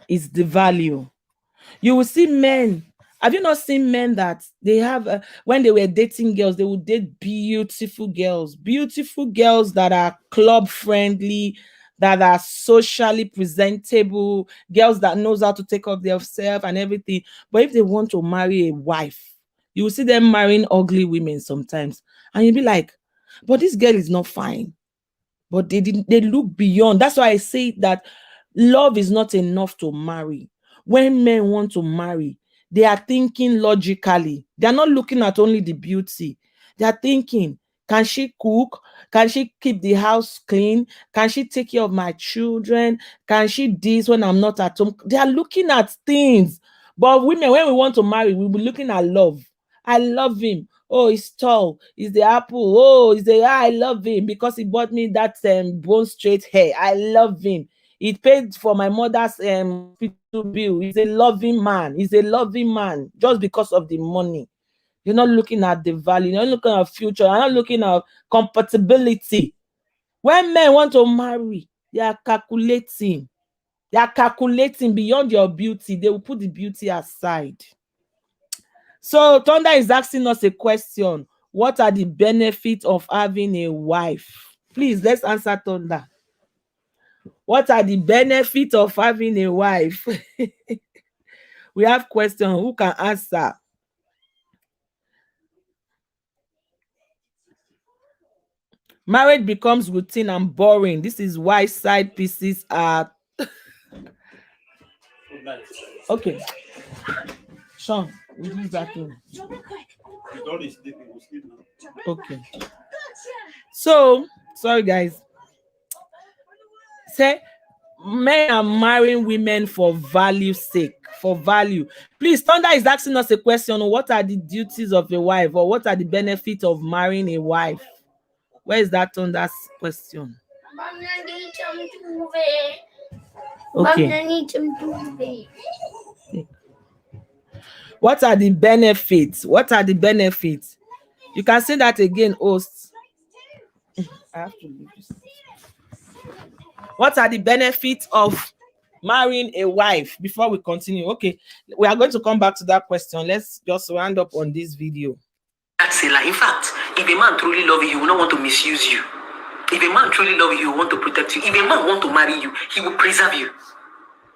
Speaker 1: is the value. You will see men. Have you not seen men that they have, when they were dating girls, they would date beautiful girls that are club friendly, that are socially presentable, girls that knows how to take care of themselves and everything. But if they want to marry a wife, you will see them marrying ugly women sometimes. And you'll be like, but this girl is not fine. But they look beyond. That's why I say that love is not enough to marry. When men want to marry, they are thinking logically. They are not looking at only the beauty. They are thinking, can she cook? Can she keep the house clean? Can she take care of my children? Can she do this when I'm not at home? They are looking at things. But women, when we want to marry, we'll be looking at love. I love him. Oh, he's tall. He's the apple. Oh, I love him because he bought me that bone straight hair. I love him. He paid for my mother's hospital bill. He's a loving man. He's a loving man just because of the money. You're not looking at the value. You're not looking at future. You're not looking at compatibility. When men want to marry, they are calculating. They are calculating beyond your beauty. They will put the beauty aside. So Thunder is asking us a question. What are the benefits of having a wife? Please, let's answer Thunder. What are the benefits of having a wife? We have questions. Who can answer? Marriage becomes routine and boring. This is why side pieces are... Okay. Sean, we'll do that too. Okay. So, sorry guys. Say, men are marrying women for value sake. For value. Please, Thunder is asking us a question. What are the duties of a wife, or what are the benefits of marrying a wife? Where is that Thunder's question? Okay. What are the benefits? What are the benefits? You can say that again, host. I have to leave this. What are the benefits of marrying a wife before we continue? Okay, we are going to come back to that question. Let's just round up on this video.
Speaker 2: That's a lie. In fact, if a man truly loves you, he will not want to misuse you. If a man truly loves you, he will want to protect you. If a man wants to marry you, he will preserve you.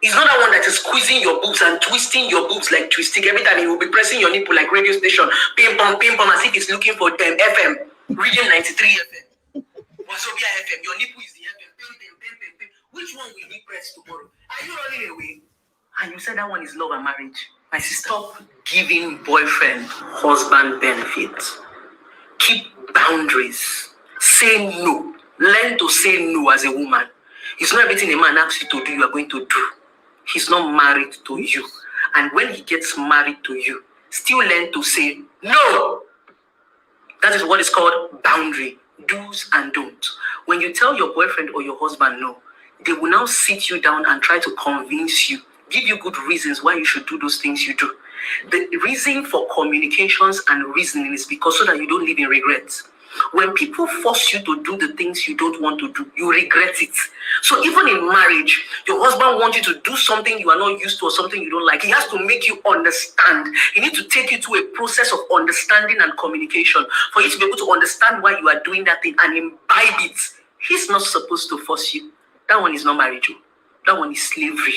Speaker 2: He's not that one that is squeezing your boobs and twisting your boobs like twisting. Every time he will be pressing your nipple like radio station. Ping pong, as if he's looking for FM. Region 93 FM. Wazobia FM. Your nipple is the FM. Ping. Which one will he press tomorrow? Are you running away? And you said that one is love and marriage. My sister, stop giving boyfriend, husband benefits. Keep boundaries. Say no. Learn to say no as a woman. It's not everything a man asks you to do, you are going to do. He's not married to you. And when he gets married to you, still learn to say no. That is what is called boundary. Do's and don'ts. When you tell your boyfriend or your husband no, they will now sit you down and try to convince you, give you good reasons why you should do those things you do. The reason for communications and reasoning is because so that you don't live in regrets. When people force you to do the things you don't want to do, you regret it. So even in marriage, your husband wants you to do something you are not used to or something you don't like. He has to make you understand. He needs to take you through a process of understanding and communication for you to be able to understand why you are doing that thing and imbibe it. He's not supposed to force you. That one is not marriage. That one is slavery.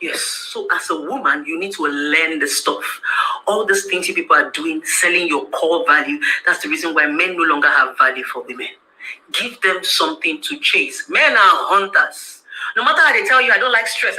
Speaker 2: Yes. So as a woman, you need to learn the stuff. All these things you people are doing, selling your core value. That's the reason why men no longer have value for women. Give them something to chase. Men are hunters. No matter how they tell you, I don't like stress,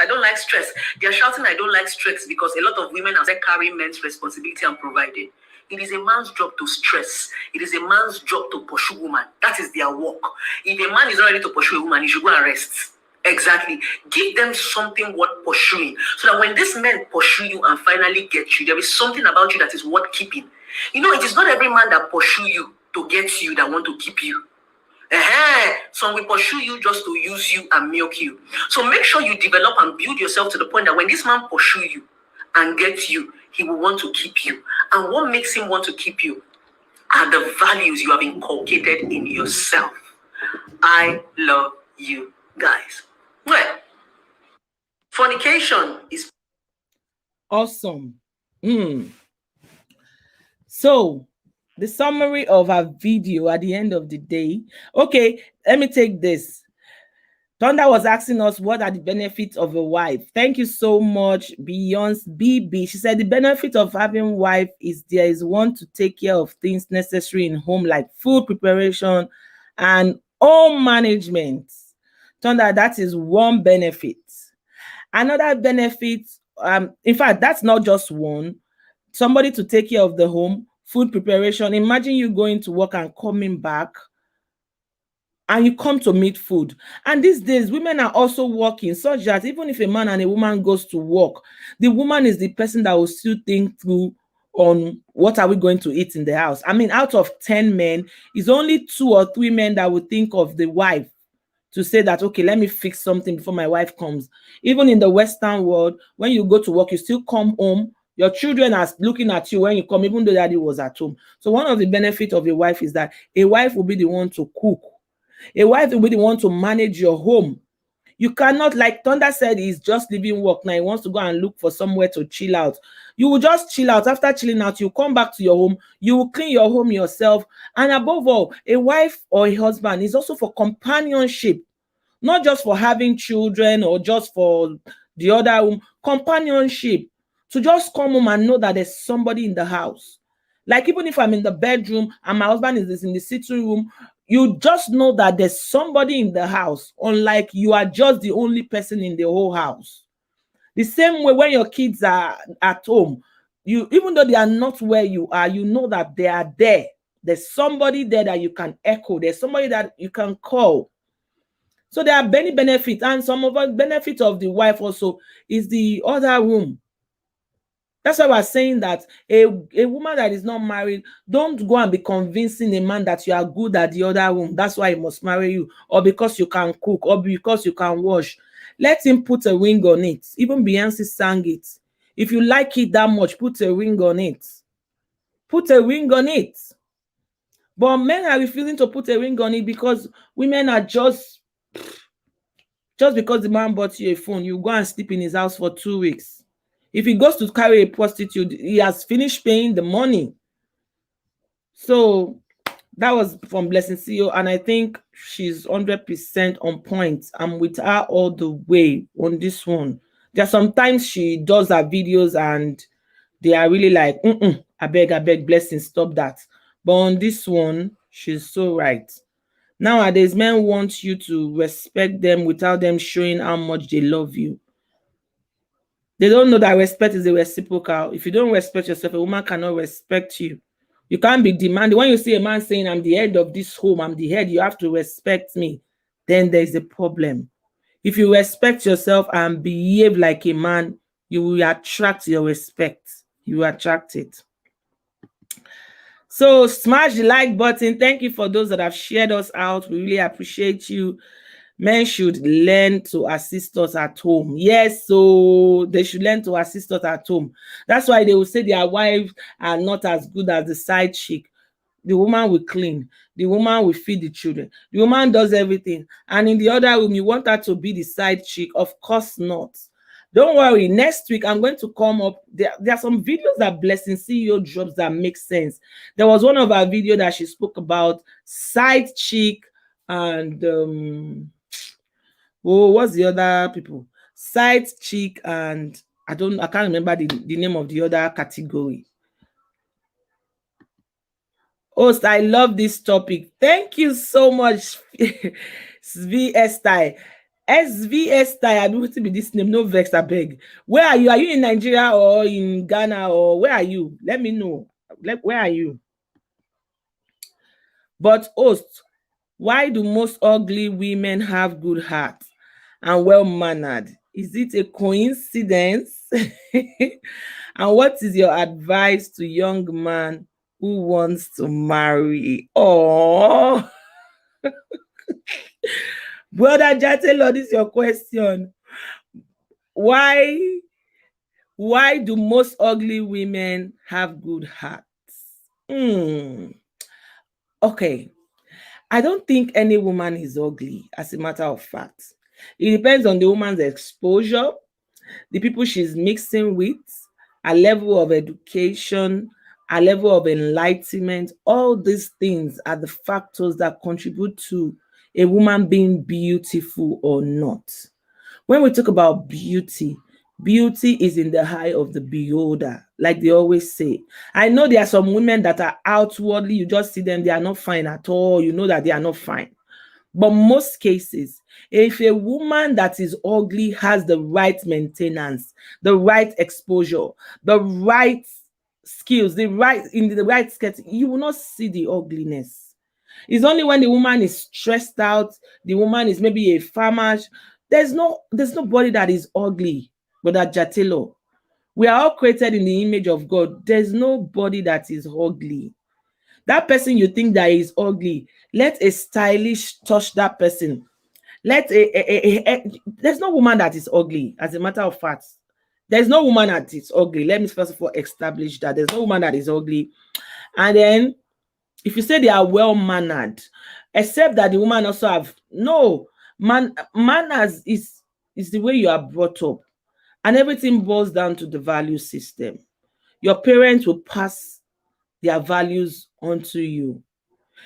Speaker 2: they're shouting, I don't like stress, because a lot of women are carrying men's responsibility and providing. It is a man's job to stress. It is a man's job to pursue woman. That is their work. If a man is not ready to pursue a woman, he should go and rest. Exactly. Give them something worth pursuing, so that when these men pursue you and finally get you, there is something about you that is worth keeping. You know, it is not every man that pursue you to get you that want to keep you. Some will pursue you just to use you and milk you. So make sure you develop and build yourself to the point that when this man pursue you and get you, he will want to keep you. And what makes him want to keep you are the values you have inculcated in yourself. I love you guys. Well, fornication is
Speaker 1: awesome. So the summary of our video at the end of the day. Okay, let me take this. Thunder was asking us what are the benefits of a wife. Thank you so much, Beyonce BB. She said the benefit of having wife is there is one to take care of things necessary in home, like food preparation and home management. Thunder, that is one benefit. Another benefit, in fact, that's not just one. Somebody to take care of the home, food preparation. Imagine you going to work and coming back, and you come to meet food. And these days, women are also working, such that even if a man and a woman goes to work, the woman is the person that will still think through on what are we going to eat in the house. I mean, out of 10 men, it's only 2 or 3 men that will think of the wife to say that, okay, let me fix something before my wife comes. Even in the Western world, when you go to work, you still come home. Your children are looking at you when you come, even though daddy was at home. So one of the benefits of a wife is that a wife will be the one to cook. A wife will be the one to manage your home. You cannot, like Thunder said, he's just leaving work now. He wants to go and look for somewhere to chill out. You will just chill out. After chilling out, you come back to your home. You will clean your home yourself. And above all, a wife or a husband is also for companionship, not just for having children or just for the other room. Companionship, to just come home and know that there's somebody in the house. Like even if I'm in the bedroom and my husband is in the sitting room, you just know that there's somebody in the house, unlike you are just the only person in the whole house. The same way when your kids are at home, you, even though they are not where you are, you know that they are there. There's somebody there that you can echo. There's somebody that you can call. So there are many benefits, and some of the benefits of the wife also is the other room. That's why we're saying that a woman that is not married, don't go and be convincing a man that you are good at the other room. That's why he must marry you, or because you can cook, or because you can wash. Let him put a ring on it. Even Beyonce sang it. If you like it that much, put a ring on it. Put a ring on it. But men are refusing to put a ring on it because women are just because the man bought you a phone, you go and sleep in his house for 2 weeks. If he goes to carry a prostitute, he has finished paying the money. So that was from Blessing CEO, and I think she's 100% on point. I'm with her all the way on this one. There are sometimes she does her videos and they are really like, I beg, Blessing, stop that. But on this one, she's so right. Nowadays, men want you to respect them without them showing how much they love you. They don't know that respect is a reciprocal. If you don't respect yourself, a woman cannot respect you. You can't be demanding. When you see a man saying, I'm the head of this home, I'm the head, you have to respect me, then there's a problem. If you respect yourself and behave like a man, you will attract your respect. You attract it. So smash the like button. Thank you for those that have shared us out. We really appreciate you. Men should learn to assist us at home. Yes, so they should learn to assist us at home. That's why they will say their wives are not as good as the side chick. The woman will clean. The woman will feed the children. The woman does everything. And in the other room, you want her to be the side chick? Of course not. Don't worry. Next week, I'm going to come up. There are some videos that Blessing CEO drops that make sense. There was one of our videos that she spoke about side chick and what's the other people? Side chick and I can't remember the name of the other category. Host, I love this topic. Thank you so much, SV Esther. SV Esther, I don't to be this name. No vex, I beg. Where are you? Are you in Nigeria or in Ghana or where are you? Let me know. Where are you? But host, why do most ugly women have good hearts and well-mannered? Is it a coincidence? And what is your advice to young man who wants to marry? Oh, brother Jatelo, this is your question. Why do most ugly women have good hearts? Okay. I don't think any woman is ugly, as a matter of fact. It depends on the woman's exposure, the people she's mixing with, a level of education, a level of enlightenment. All these things are the factors that contribute to a woman being beautiful or not. When we talk about beauty, beauty is in the eye of the beholder, like they always say. I know there are some women that are outwardly, you just see them, they are not fine at all. You know that they are not fine. But most cases, if a woman that is ugly has the right maintenance, the right exposure, the right skills, the right skills, you will not see the ugliness. It's only when the woman is stressed out, the woman is maybe a farmer. There's nobody that is ugly, but that Jatelo. We are all created in the image of God. There's nobody that is ugly. That person you think that is ugly, let a stylish touch that person. There's no woman that is ugly, as a matter of fact. There's no woman that is ugly. Let me first of all establish that there's no woman that is ugly. And then if you say they are well-mannered, except that the woman also have, no, Manners is the way you are brought up, and everything boils down to the value system. Your parents will pass their values onto you.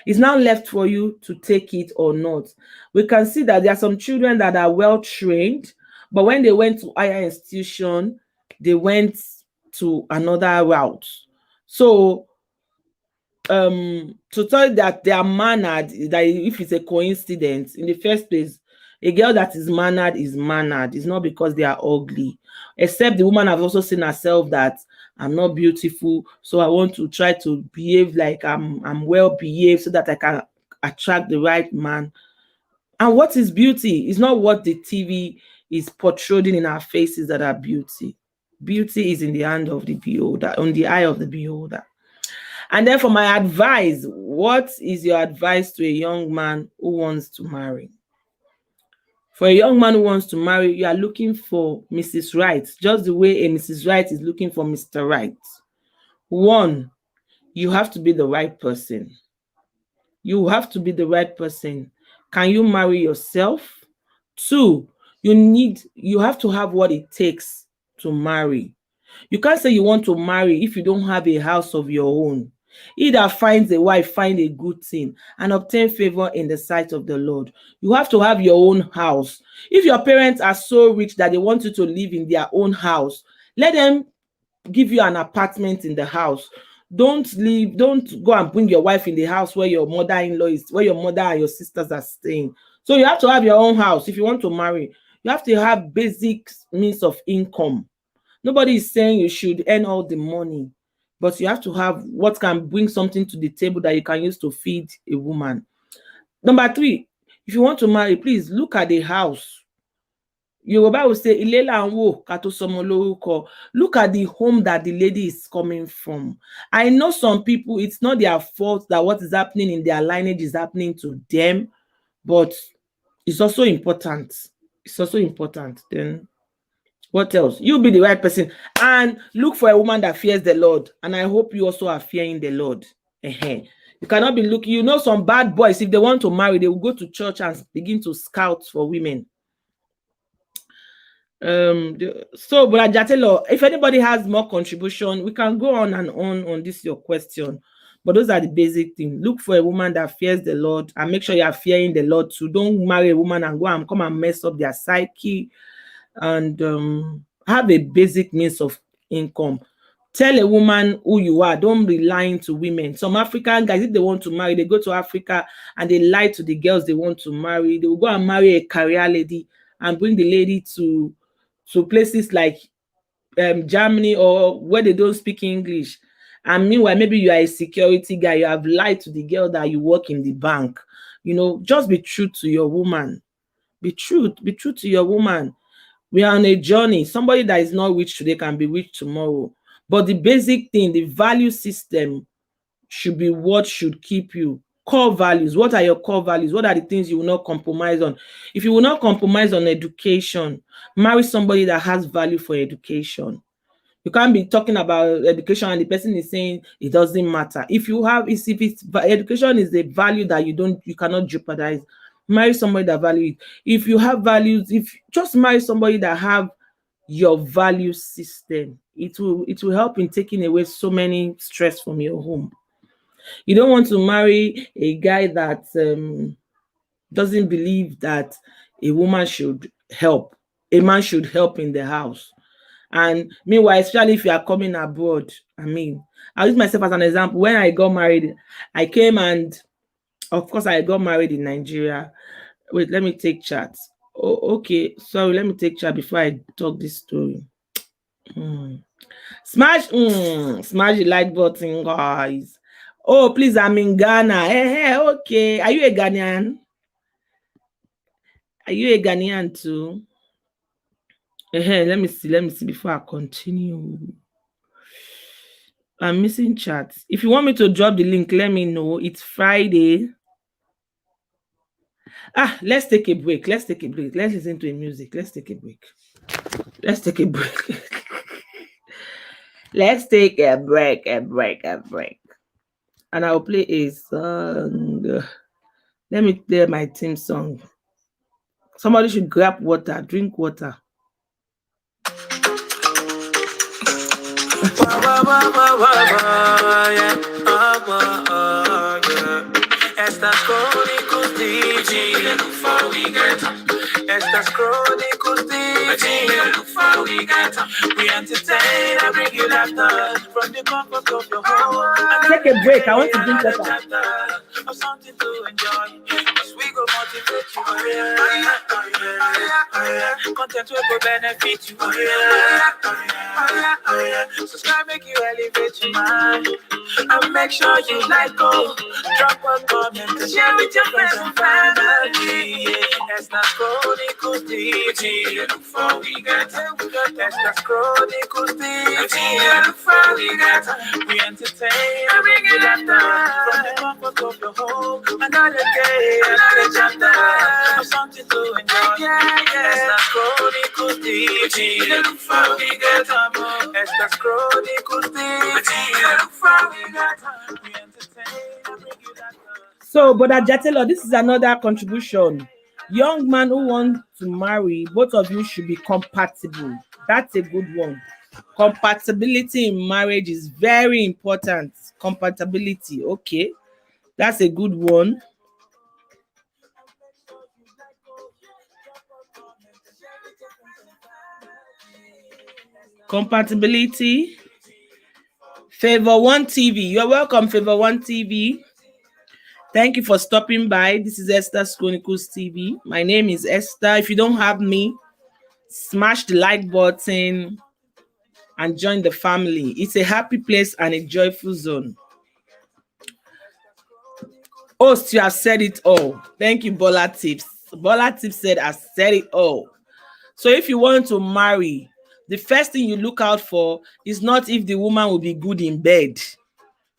Speaker 1: It's now left for you to take it or not. We can see that there are some children that are well trained, but when they went to higher institution, they went to another route. So to tell you that they are mannered, that if it's a coincidence, in the first place, a girl that is mannered is mannered. It's not because they are ugly, except the woman has also seen herself that I'm not beautiful, so I want to try to behave like I'm well behaved so that I can attract the right man. And what is beauty? It's not what the TV is portraying in our faces that are beauty. Beauty is in the hand of the beholder, on the eye of the beholder. And then for my advice, what is your advice to a young man who wants to marry? For a young man who wants to marry, you are looking for Mrs. Right, just the way a Mrs. Right is looking for Mr. Right. One, you have to be the right person. You have to be the right person. Can you marry yourself? Two, you have to have what it takes to marry. You can't say you want to marry if you don't have a house of your own. He that finds a wife find a good thing and obtain favor in the sight of the Lord. You have to have your own house. If your parents are so rich that they want you to live in their own house, let them give you an apartment in the house. Don't go and bring your wife in the house where your mother-in-law is, where your mother and your sisters are staying. So you have to have your own house if you want to marry. You have to have basic means of income. Nobody is saying you should earn all the money, but you have to have what can bring something to the table that you can use to feed a woman. Number three, if you want to marry, please look at the house. Yoruba will say, Ilé là ń wò ká tó sọmọ lórúkọ. Look at the home that the lady is coming from. I know some people, it's not their fault that what is happening in their lineage is happening to them, but it's also important. It's also important. Then what else? You be the right person and look for a woman that fears the Lord. And I hope you also are fearing the Lord. You cannot be looking. You know, some bad boys, if they want to marry, they will go to church and begin to scout for women. So, but Ajatelo, if anybody has more contribution, we can go on and on this your question. But those are the basic things. Look for a woman that fears the Lord and make sure you are fearing the Lord too. Don't marry a woman and go and come and mess up their psyche. And have a basic means of income. Tell a woman who you are. Don't be lying to women. Some African guys, if they want to marry, they go to Africa and they lie to the girls they want to marry. They will go and marry a career lady and bring the lady to places like Germany or where they don't speak English. And meanwhile, maybe you are a security guy. You have lied to the girl that you work in the bank. You know, just be true to your woman. Be true to your woman. We are on a journey. Somebody that is not rich today can be rich tomorrow. But the basic thing, the value system should be what should keep you. Core values. What are your core values? What are the things you will not compromise on? If you will not compromise on education, marry somebody that has value for education. You can't be talking about education and the person is saying it doesn't matter. If education is a value that you cannot jeopardize, marry somebody that value it. If you have values, just marry somebody that have your value system. It will help in taking away so many stress from your home. You don't want to marry a guy that doesn't believe that a woman should help. A man should help in the house. And meanwhile, especially if you are coming abroad, I'll use myself as an example. When I got married, I came and, of course, I got married in Nigeria. Wait, let me take chat. Oh, okay. Sorry, let me take chat before I talk this story. Smash the like button, guys. Oh, please, I'm in Ghana. Hey, okay. Are you a Ghanaian? Are you a Ghanaian too? Let me see before I continue. I'm missing chats. If you want me to drop the link, let me know. It's Friday. Let's take a break. Let's listen to a music. Let's take a break. Let's take a break. And I'll play a song. Let me play my theme song. Somebody should grab water, drink water.
Speaker 2: Estas Chronicles DJ, look for we get. Estas Chronicles DJ, look for we get. We entertain and bring you laughter from the comfort of your home.
Speaker 1: Take a break. I want to drink water.
Speaker 2: Of something to enjoy. Cause we go motivate you. Content will go benefit you. Subscribe, make you elevate your mind. And make sure you like, go. Drop a comment and share with your friends and family. Esther Chronicles DJ, look for we get. Esther Chronicles DJ, look for we get. We entertain and bring you laughter from the comfort of your home. Another day, another chapter of something to enjoy. Esther Chronicles DJ, look for we get. Esther Chronicles DJ, look for we get. We entertain and bring you laughter.
Speaker 1: So, Brother Jatelo, this is another contribution. Young man who want to marry, both of you should be compatible. That's a good one. Compatibility in marriage is very important. Compatibility, okay. That's a good one. Compatibility. Favor One TV. You're welcome, Favor One TV. Thank you for stopping by. This is Esther's Chronicles TV. My name is Esther. If you don't have me, smash the like button and join the family. It's a happy place and a joyful zone. Host, you have said it all. Thank you, Bola Tips. Bola Tips said, I said it all. So if you want to marry, the first thing you look out for is not if the woman will be good in bed.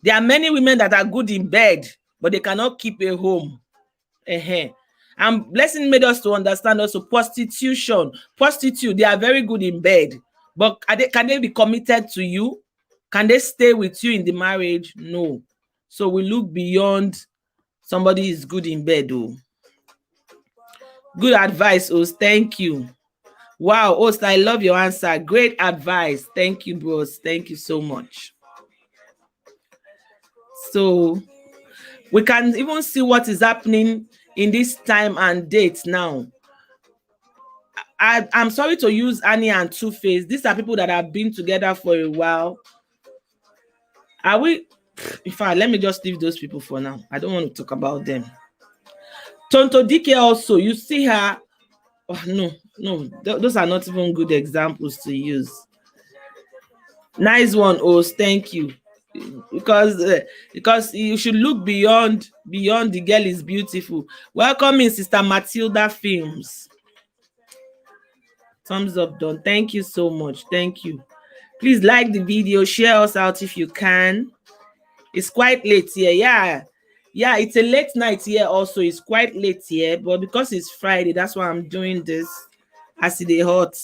Speaker 1: There are many women that are good in bed, but they cannot keep a home. And Blessing made us to understand also prostitution. Prostitute, they are very good in bed, but can they be committed to you? Can they stay with you in the marriage? No. So we look beyond somebody is good in bed. Oh, good advice, Host. Thank you. Wow, Host, I love your answer. Great advice. Thank you, bros. Thank you so much. So we can even see what is happening in this time and date now. I'm sorry to use Annie and Two-Face. These are people that have been together for a while. Are we? In fact, let me just leave those people for now. I don't want to talk about them. Tonto Dike also, you see her. Oh, no, those are not even good examples to use. Nice one, Host. Thank you. Because you should look beyond the girl is beautiful. Welcome in Sister Matilda Films. Thumbs up done. Thank you so much. Thank you. Please like the video, share us out if you can. It's quite late here. Yeah, it's a late night here also. It's quite late here, but because it's Friday, that's why I'm doing this as it is hot.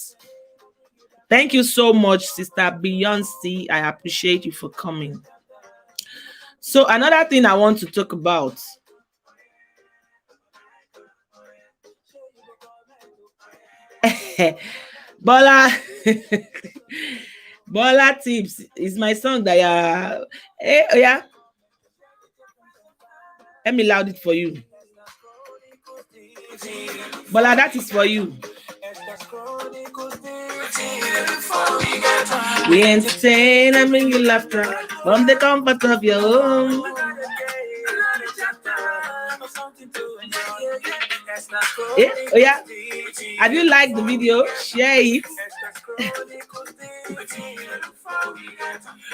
Speaker 1: Thank you so much, Sister Beyonce. I appreciate you for coming. So another thing I want to talk about. Bola Bola Tips is my song that yeah. Let me loud it for you. Bola, that is for you. We entertain and bring you laughter from the comfort of your home. Yeah. Have you liked the video? Share it.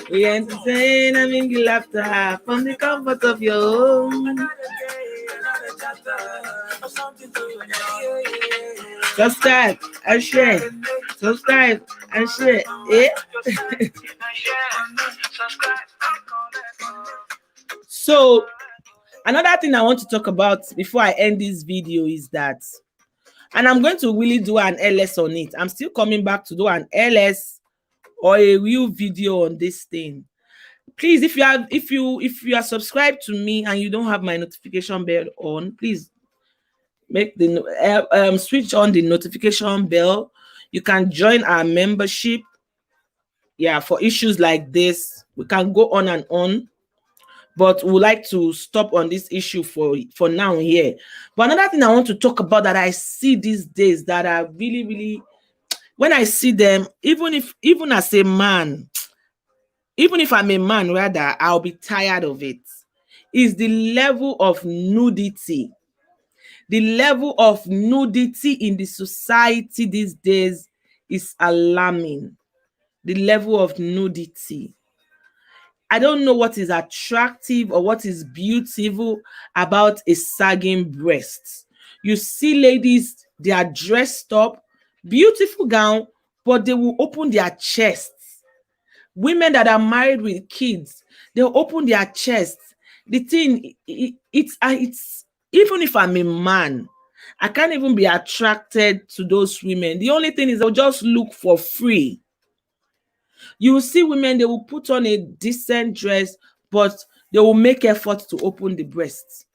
Speaker 1: We entertain and bring you laughter from the comfort of your home. Subscribe and share. Subscribe and share. Yeah. So another thing I want to talk about before I end this video is that, and I'm going to really do an LS on it. I'm still coming back to do an LS or a real video on this thing. Please, if you are subscribed to me and you don't have my notification bell on, please make the switch on the notification bell. You can join our membership. Yeah, for issues like this, we can go on and on, but we would like to stop on this issue for now here. But another thing I want to talk about that I see these days that are really, really, when I see them, even as a man, even if I'm a man, rather, I'll be tired of it, is the level of nudity. The level of nudity in the society these days is alarming. The level of nudity. I don't know what is attractive or what is beautiful about a sagging breast. You see ladies, they are dressed up, beautiful gown, but they will open their chests. Women that are married with kids, they'll open their chests. The thing, it's even if I'm a man, I can't even be attracted to those women. The only thing is they'll just look for free. You will see women, they will put on a decent dress, but they will make effort to open the breasts.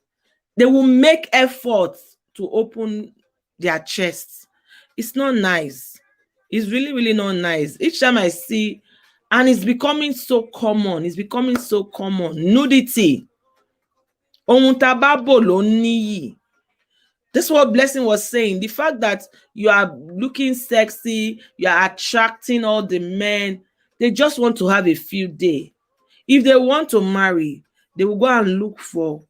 Speaker 1: They will make effort to open their chests. It's not nice. It's really, really not nice. Each time I see, and it's becoming so common. It's becoming so common. Nudity. Ohun tá bá bò ló níyì. This is what Blessing was saying. The fact that you are looking sexy, you are attracting all the men, they just want to have a field day. If they want to marry, they will go and look for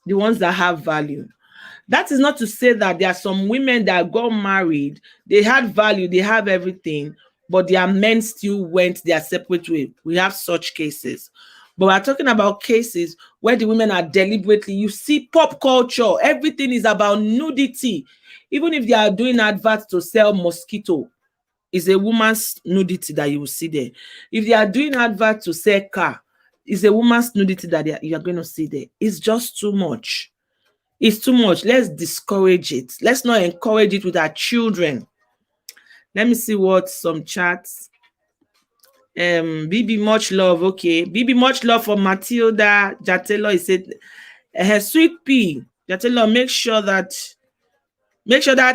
Speaker 1: the ones that have value. That is not to say that there are some women that got married, they had value, they have everything, but their men still went their separate way. We have such cases. But we're talking about cases where the women are deliberately, you see pop culture, everything is about nudity. Even if they are doing adverts to sell mosquito, it's a woman's nudity that you will see there. If they are doing adverts to sell car, it's a woman's nudity that you are going to see there. It's just too much. It's too much. Let's discourage it. Let's not encourage it with our children. Let me see what some chats. BB much love. Okay. BB much love for Matilda Jatelo. He said, her sweet pea. Jatelo, make sure that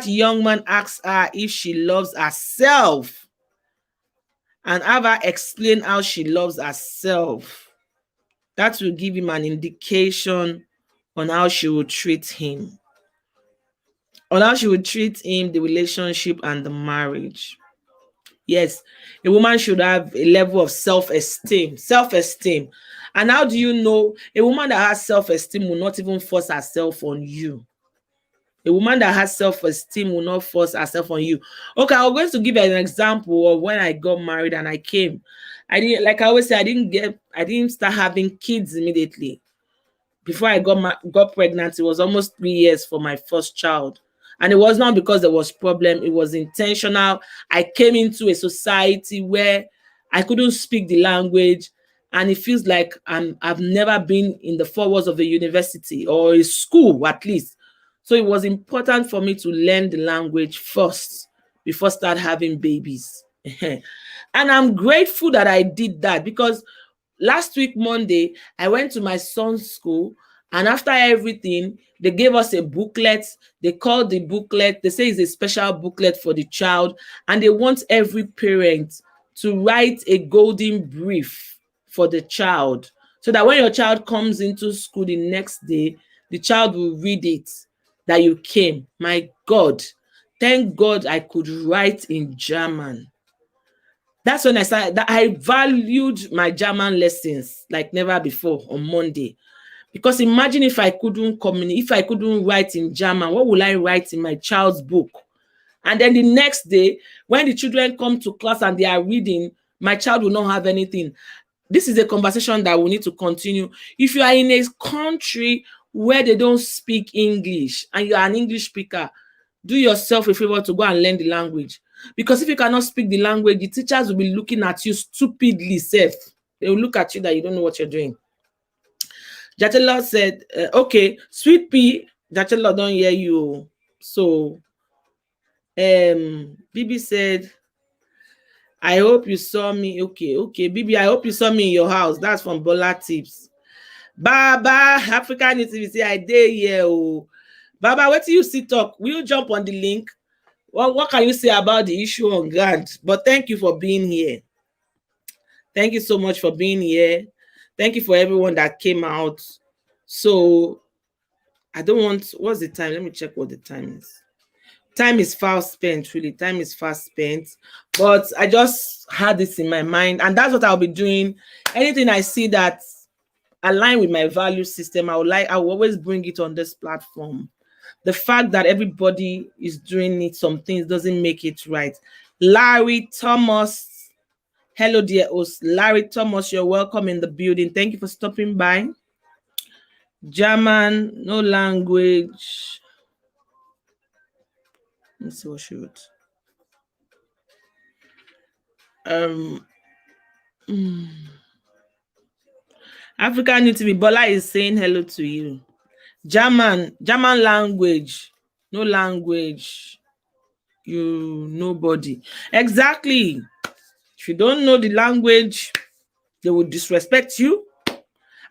Speaker 1: young man asks her if she loves herself and have her explain how she loves herself. That will give him an indication on how she will treat him. On how she would treat him, the relationship, and the marriage. Yes, a woman should have a level of self-esteem. Self-esteem. And how do you know a woman that has self-esteem will not even force herself on you? A woman that has self-esteem will not force herself on you. Okay, I'm going to give an example of when I got married and I came. I didn't, like I always say, I didn't start having kids immediately. Before I got pregnant, it was almost 3 years for my first child. And it was not because there was problem, it was intentional. I came into a society where I couldn't speak the language, and it feels like I've never been in the four walls of a university or a school at least. So it was important for me to learn the language first before start having babies. And I'm grateful that I did that, because last week, Monday, I went to my son's school, and after everything, they gave us a booklet. They called the booklet, they say it's a special booklet for the child, and they want every parent to write a golden brief for the child, so that when your child comes into school the next day, the child will read it, that you came. My God, thank God I could write in German. That's when I started, that I valued my German lessons like never before on Monday. Because imagine if I couldn't communicate, if I couldn't write in German, what will I write in my child's book? And then the next day, when the children come to class and they are reading, my child will not have anything. This is a conversation that we need to continue. If you are in a country where they don't speak English and you are an English speaker, do yourself a favor to go and learn the language. Because if you cannot speak the language, the teachers will be looking at you stupidly safe. They will look at you that you don't know what you're doing. Jatela said, okay, sweet pea, Jatela don't hear you. So, Bibi said, I hope you saw me. Okay, Bibi, I hope you saw me in your house. That's from Bola Tips. Baba, African Nativity, I dare here. Baba, what do you see talk? Will you jump on the link? What can you say about the issue on ground? But thank you for being here. Thank you so much for being here. Thank you for everyone that came out. So I don't want, what's the time? Let me check what the time is. Time is fast spent, really. Time is fast spent. But I just had this in my mind, and that's what I'll be doing. Anything I see that align with my value system, I will always bring it on this platform. The fact that everybody is doing it, some things doesn't make it right. Larry Thomas, hello dear host. Larry Thomas, you're welcome in the building. Thank you for stopping by. German, no language. Let's see what she wrote. African Nudity, Bola is saying hello to you. German language, no language. You nobody. Exactly. If you don't know the language, they will disrespect you.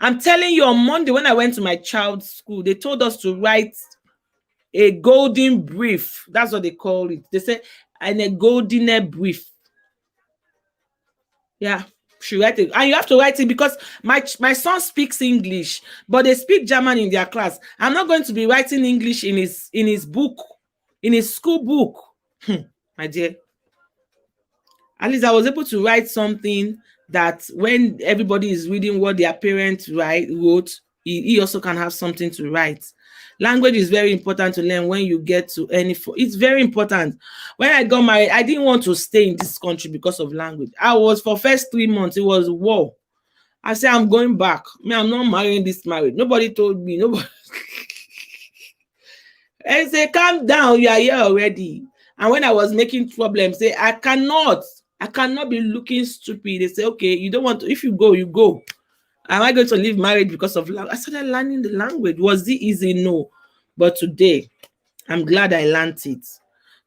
Speaker 1: I'm telling you, on Monday when I went to my child's school, they told us to write a golden brief. That's what they call it. They said, and a golden brief. Yeah, she write it, and you have to write it because my son speaks English, but they speak German in their class. I'm not going to be writing English in his book, in his school book. My dear. At least I was able to write something that when everybody is reading what their parents wrote, he also can have something to write. Language is very important to learn when you get to any. It's very important. When I got married, I didn't want to stay in this country because of language. I was for first 3 months. It was war. I said I'm going back. I'm not marrying this marriage. Nobody told me. Nobody. I say calm down. You are here already. And when I was making problems, say I cannot be looking stupid. They say okay, you don't want to. If you go, you go. Am I going to leave marriage because of language? I started learning the language. Was it easy? No. But today, I'm glad I learned it.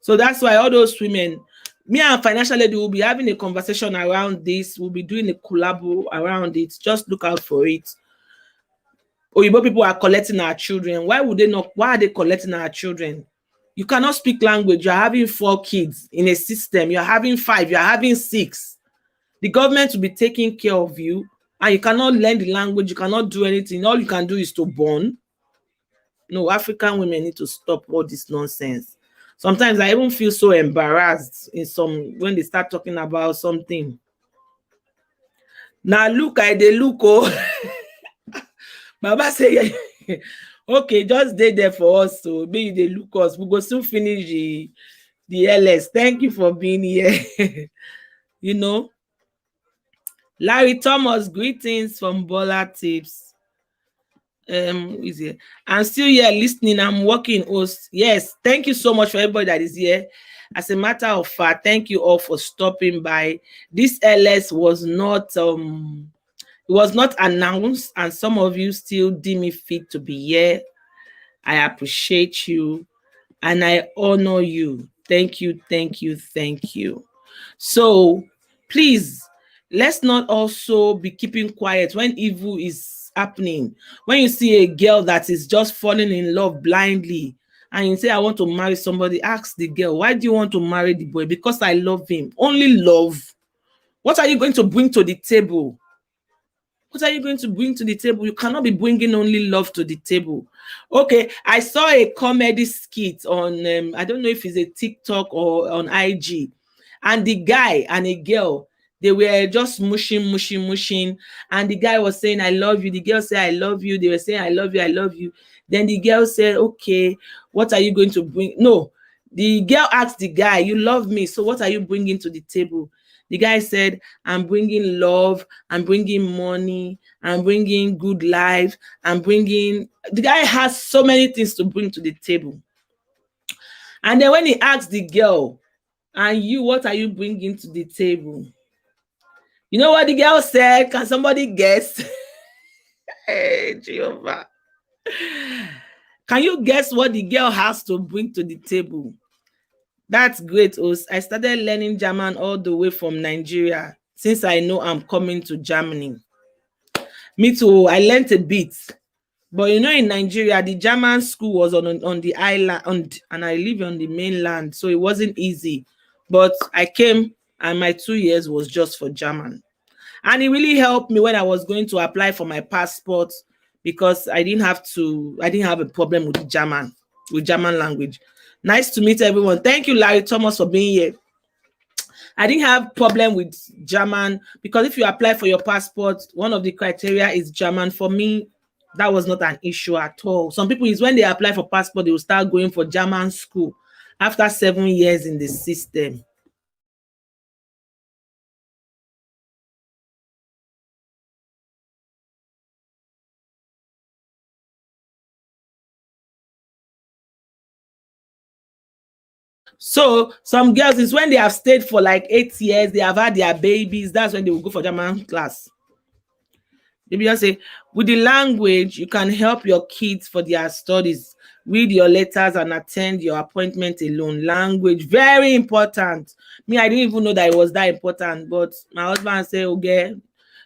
Speaker 1: So that's why all those women, me and Financial Lady will be having a conversation around this. We'll be doing a collab around it. Just look out for it. Oyibo people are collecting our children. Why would they not? Why are they collecting our children? You cannot speak language. You're having 4 kids in a system. You're having 5. You're having 6. The government will be taking care of you. And you cannot learn the language, you cannot do anything. All you can do is to born. No, African women need to stop all this nonsense. Sometimes I even feel so embarrassed when they start talking about something. Now look, they look, oh. Baba say, okay, just stay there for us. So maybe they look us. We go soon finish the LS. Thank you for being here. You know. Larry Thomas, greetings from Bola Tips. Is here. I'm still here listening. I'm working host. Yes, thank you so much for everybody that is here. As a matter of fact, thank you all for stopping by. This LS was not announced, and some of you still deem it fit to be here. I appreciate you and I honor you. Thank you, thank you, thank you. So please, let's not also be keeping quiet when evil is happening. When you see a girl that is just falling in love blindly and you say, I want to marry somebody, ask the girl, why do you want to marry the boy? Because I love him. Only love. What are you going to bring to the table? What are you going to bring to the table? You cannot be bringing only love to the table. Okay, I saw a comedy skit on, I don't know if it's a TikTok or on IG. And the guy and a girl, they were just mushing. And the guy was saying, I love you. The girl said, I love you. They were saying, I love you, I love you. Then the girl said, okay, what are you going to bring? No, the girl asked the guy, you love me, so what are you bringing to the table? The guy said, I'm bringing love, I'm bringing money, I'm bringing good life, the guy has so many things to bring to the table. And then when he asked the girl, and you, what are you bringing to the table? You know what the girl said? Can somebody guess? Hey, Jehovah. Can you guess what the girl has to bring to the table? That's great. I started learning German all the way from Nigeria since I know I'm coming to Germany. Me too. I learned a bit. But you know, in Nigeria, the German school was on the island, and I live on the mainland, so it wasn't easy. But I came, and my 2 years was just for German, and it really helped me when I was going to apply for my passport, because I didn't have a problem with German language. Nice to meet everyone. Thank you, Larry Thomas, for being here. I didn't have problem with German, because if you apply for your passport, one of the criteria is German. For me, that was not an issue at all. Some people, is when they apply for passport, they will start going for German school after 7 years in the system. So some girls, is when they have stayed for like 8 years, they have had their babies, that's when they will go for German class. They just say, with the language, you can help your kids for their studies. Read your letters and attend your appointment alone. Language, very important. Me, I didn't even know that it was that important. But my husband said, okay,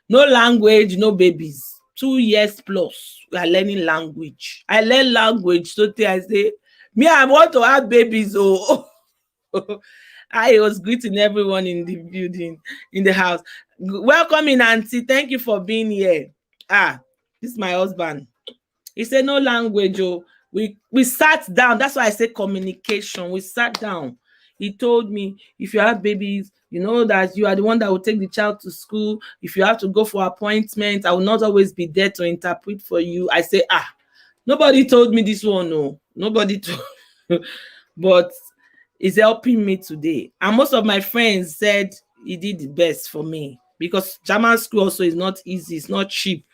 Speaker 1: no language, no babies. 2 years plus, we are learning language. I learn language. So I say, me, I want to have babies. Oh, I was greeting everyone in the building, in the house. Welcome in, Auntie. Thank you for being here. This is my husband. He said no language. Oh, we sat down. That's why I say communication. We sat down. He told me, if you have babies, you know that you are the one that will take the child to school. If you have to go for appointments, I will not always be there to interpret for you. I say, nobody told me this one. No, nobody told. But it's helping me today. And most of my friends said he did the best for me, because German school also is not easy. It's not cheap.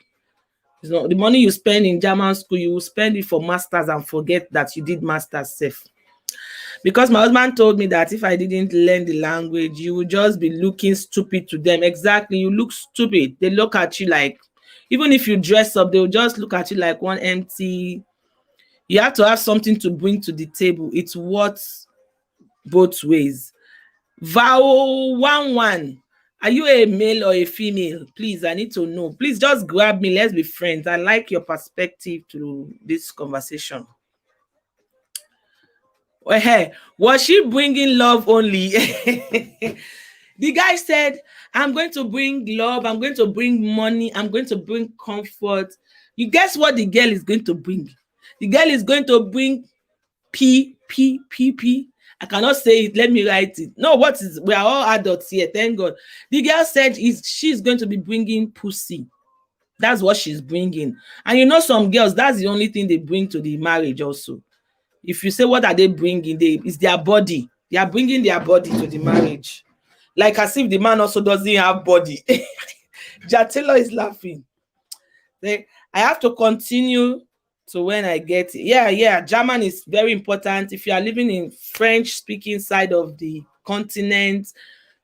Speaker 1: It's not the money you spend in German school, you will spend it for masters and forget that you did masters safe. Because my husband told me that if I didn't learn the language, you would just be looking stupid to them. Exactly, you look stupid. They look at you like, even if you dress up, they'll just look at you like one empty. You have to have something to bring to the table. It's worth both ways. Vow 1-1. Are you a male or a female? Please, I need to know. Please just grab me. Let's be friends. I like your perspective to this conversation. Hey, was she bringing love only? The guy said, I'm going to bring love. I'm going to bring money. I'm going to bring comfort. You guess what the girl is going to bring? The girl is going to bring P. I cannot say it. Let me write it. No, we are all adults here. Thank God. The girl said she's going to be bringing pussy. That's what she's bringing. And you know, some girls, that's the only thing they bring to the marriage also. If you say, what are they bringing? It's their body. They are bringing their body to the marriage. Like as if the man also doesn't have body. Jatelo is laughing. I have to continue to when I get it. Yeah. German is very important. If you are living in French-speaking side of the continent,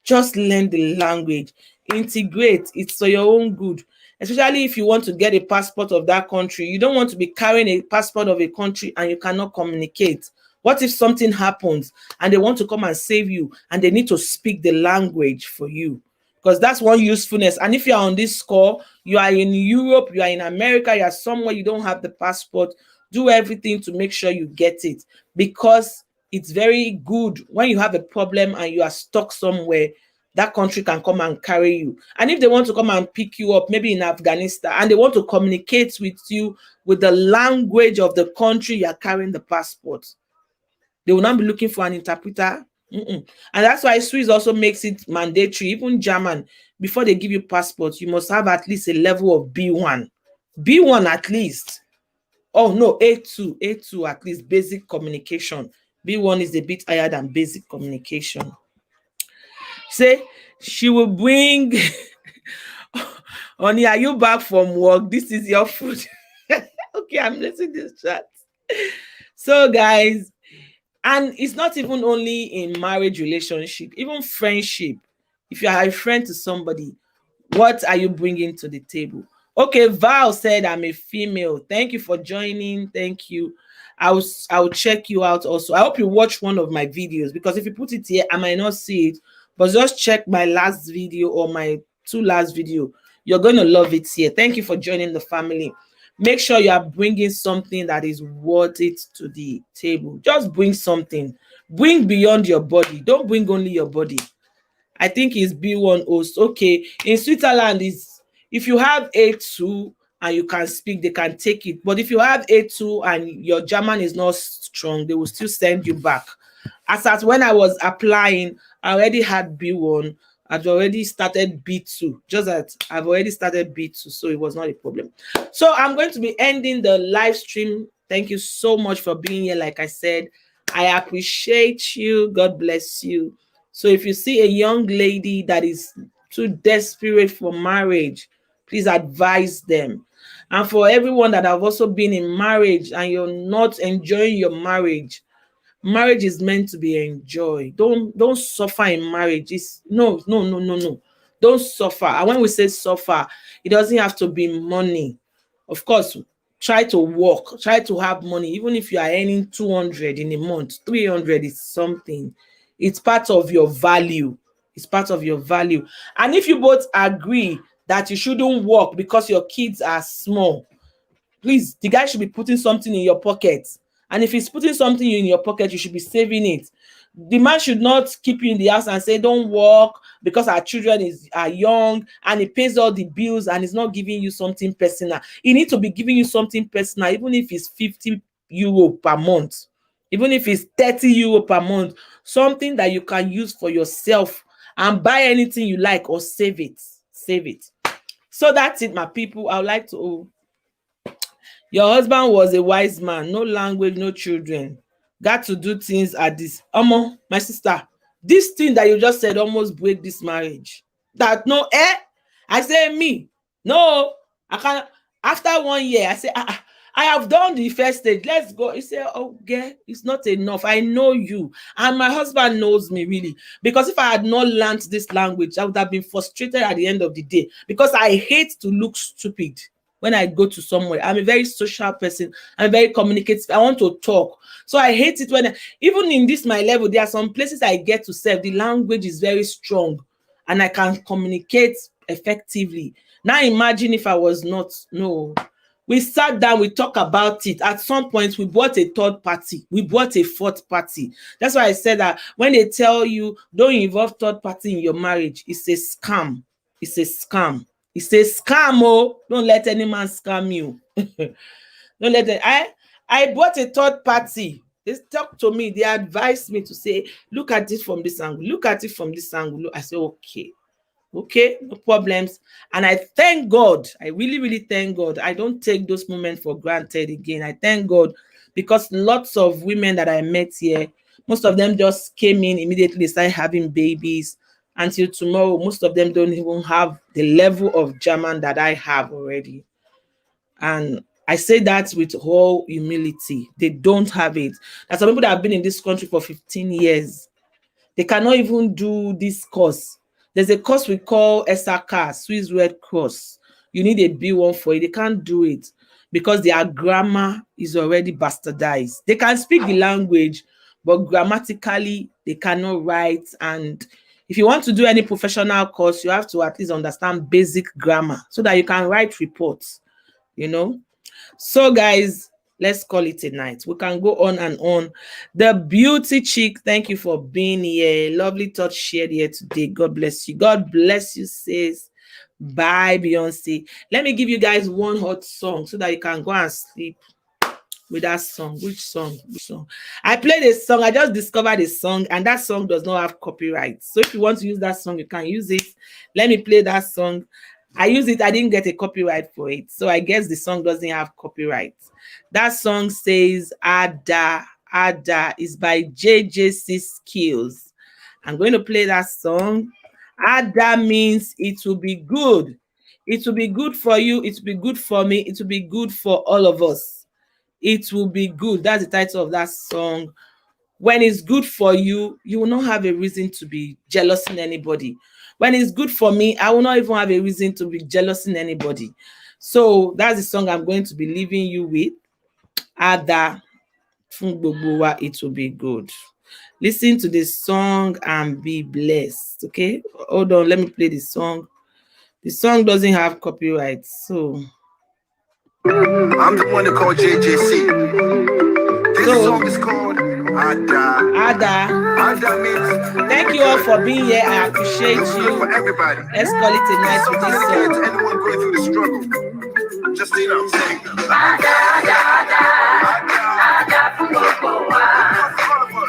Speaker 1: just learn the language. Integrate. It's for your own good. Especially if you want to get a passport of that country. You don't want to be carrying a passport of a country and you cannot communicate. What if something happens and they want to come and save you and they need to speak the language for you? Because that's one usefulness. And if you're on this score, you are in Europe, you are in America, you are somewhere you don't have the passport, do everything to make sure you get it, because it's very good when you have a problem and you are stuck somewhere, that country can come and carry you. And if they want to come and pick you up, maybe in Afghanistan, and they want to communicate with you with the language of the country you are carrying the passport, they will not be looking for an interpreter. And that's why Swiss also makes it mandatory. Even German, before they give you passport, you must have at least a level of B1. B1 at least. Oh no, A2 at least, basic communication. B1 is a bit higher than basic communication. Say she will bring Honey, are you back from work? This is your food. Okay, I'm listening to this chat. So guys, and it's not even only in marriage relationship, even friendship. If you are a friend to somebody, what are you bringing to the table? Okay, Val said I'm a female. Thank you for joining. Thank you. I'll check you out also. I hope you watch one of my videos, because if you put it here, I might not see it. But just check my last video or my two last video. You're going to love it here. Thank you for joining the family. make sure you are bringing something that is worth it to the table. Just bring something. Bring beyond your body. Don't bring only your body. I think it's B1 host. Okay. In Switzerland, is if you have A2 and you can speak, they can take it. But if you have A2 and your German is not strong, they will still send you back. As at when I was applying, I already had B1. I'd already started B2. Just that I've already started B2, so it was not a problem. So I'm going to be ending the live stream. Thank you so much for being here. Like I said, I appreciate you. God bless you. So if you see a young lady that is too desperate for marriage, please advise them. And for everyone that have also been in marriage and you're not enjoying your marriage, marriage is meant to be enjoyed. Don't suffer in marriage. It's no. Don't suffer. And when we say suffer, it doesn't have to be money. Of course, try to work, try to have money. Even if you are earning 200 in a month, 300 is something. It's part of your value. It's part of your value. And if you both agree that you shouldn't work because your kids are small, please, the guy should be putting something in your pocket. And if he's putting something in your pocket, you should be saving it. The man should not keep you in the house and say, don't work because our children are young and he pays all the bills and he's not giving you something personal. He needs to be giving you something personal, even if it's 50 euro per month, even if it's 30 euro per month, something that you can use for yourself and buy anything you like or save it. Save it. So that's it, my people. I would like to your husband was a wise man, no language, no children. Got to do things at this. Omo, my sister, this thing that you just said almost break this marriage. That no, I say me. No, I can't. After 1 year, I say, I have done the first stage. Let's go. He said, oh, yeah, it's not enough. I know you. And my husband knows me really. Because if I had not learned this language, I would have been frustrated at the end of the day. Because I hate to look stupid when I go to somewhere. I'm a very social person. I'm very communicative. I want to talk. So I hate it when, even in this my level, there are some places I get to serve. The language is very strong and I can communicate effectively. Now imagine if I was not, no. We sat down, we talk about it. At some point, we bought a third party. We bought a fourth party. That's why I said that when they tell you don't involve third party in your marriage, it's a scam. It's a scam. It's a scam. Oh, don't let any man scam you. Don't let it. I bought a third party. They talk to me. They advised me to say, look at it from this angle. Look at it from this angle. I say, okay. Okay, no problems. And I thank God. I really, really thank God. I don't take those moments for granted again. I thank God because lots of women that I met here, most of them just came in immediately, started having babies. Until tomorrow, most of them don't even have the level of German that I have already. And I say that with all humility. They don't have it. There's some people that have been in this country for 15 years. They cannot even do this course. There's a course we call Esther, Swiss Red Cross. You need a B1 for it. They can't do it because their grammar is already bastardized. They can speak the language, but grammatically, they cannot write. And if you want to do any professional course, you have to at least understand basic grammar so that you can write reports, you know. So, guys, let's call it a night. We can go on and on. The beauty chick, thank you for being here. Lovely touch shared here today. God bless you. God bless you, sis. Bye, Beyonce. Let me give you guys one hot song so that you can go and sleep with that song. Which song? Which song? I played a song. I just discovered a song, and that song does not have copyright. So if you want to use that song, you can use it. Let me play that song. I use it. I didn't get a copyright for it. So I guess the song doesn't have copyright. That song says Ada. Ada is by JJC Skills. I'm going to play that song. Ada means it will be good. It will be good for you. It will be good for me. It will be good for all of us. It will be good. That's the title of that song. When it's good for you, you will not have a reason to be jealous in anybody. When it's good for me, I will not even have a reason to be jealous in anybody. So that's the song I'm going to be leaving you with. Ada fun gbogbo wa, it will be good. Listen to this song and be blessed. Okay, hold on, let me play the song. The song doesn't have copyright, so
Speaker 2: I'm the one that called JJC. This song is called Ada. Ada means
Speaker 1: thank you all for being here. I appreciate you.
Speaker 2: For everybody.
Speaker 1: Let's call it a night with this
Speaker 2: Dedicated
Speaker 1: song.
Speaker 2: to anyone going through the struggle. Justina, sing. Ada.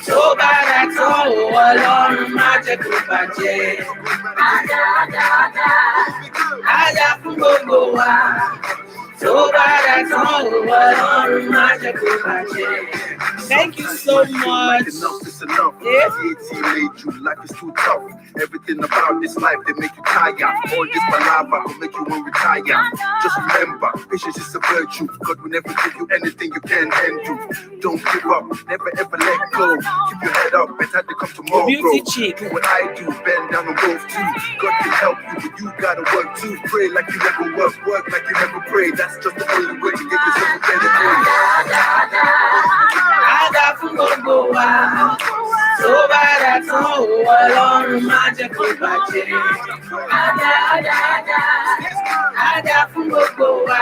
Speaker 1: Tó bá dà tán o, Ọlọ́run má jẹ́ kó bàjẹ́. Ada fún gbogbo wa. Tó bá dà tán o, Ọlọ́run má jẹ́ kó bàjẹ́. Thank you so much.
Speaker 2: Enough is enough. Yeah. Made you, life is too tough. Everything about this life, they make you tired. All this palava will make you want to retire. Just remember, patience is a virtue. God will never give you anything you can't handle. Don't give up, never ever let go. Keep your head up, better to come tomorrow.
Speaker 1: Beauty chick.
Speaker 2: Do what I do, bend down on both too. God can help you, but you gotta work too. Pray like you never work like you never pray. That's just the only way to get yourself a better day.
Speaker 1: Ada fún gbogbo wa. Tó bá dà tán o, Ọlọ́run má jẹ́ kó bàjẹ́. Ada fún gbogbo wa.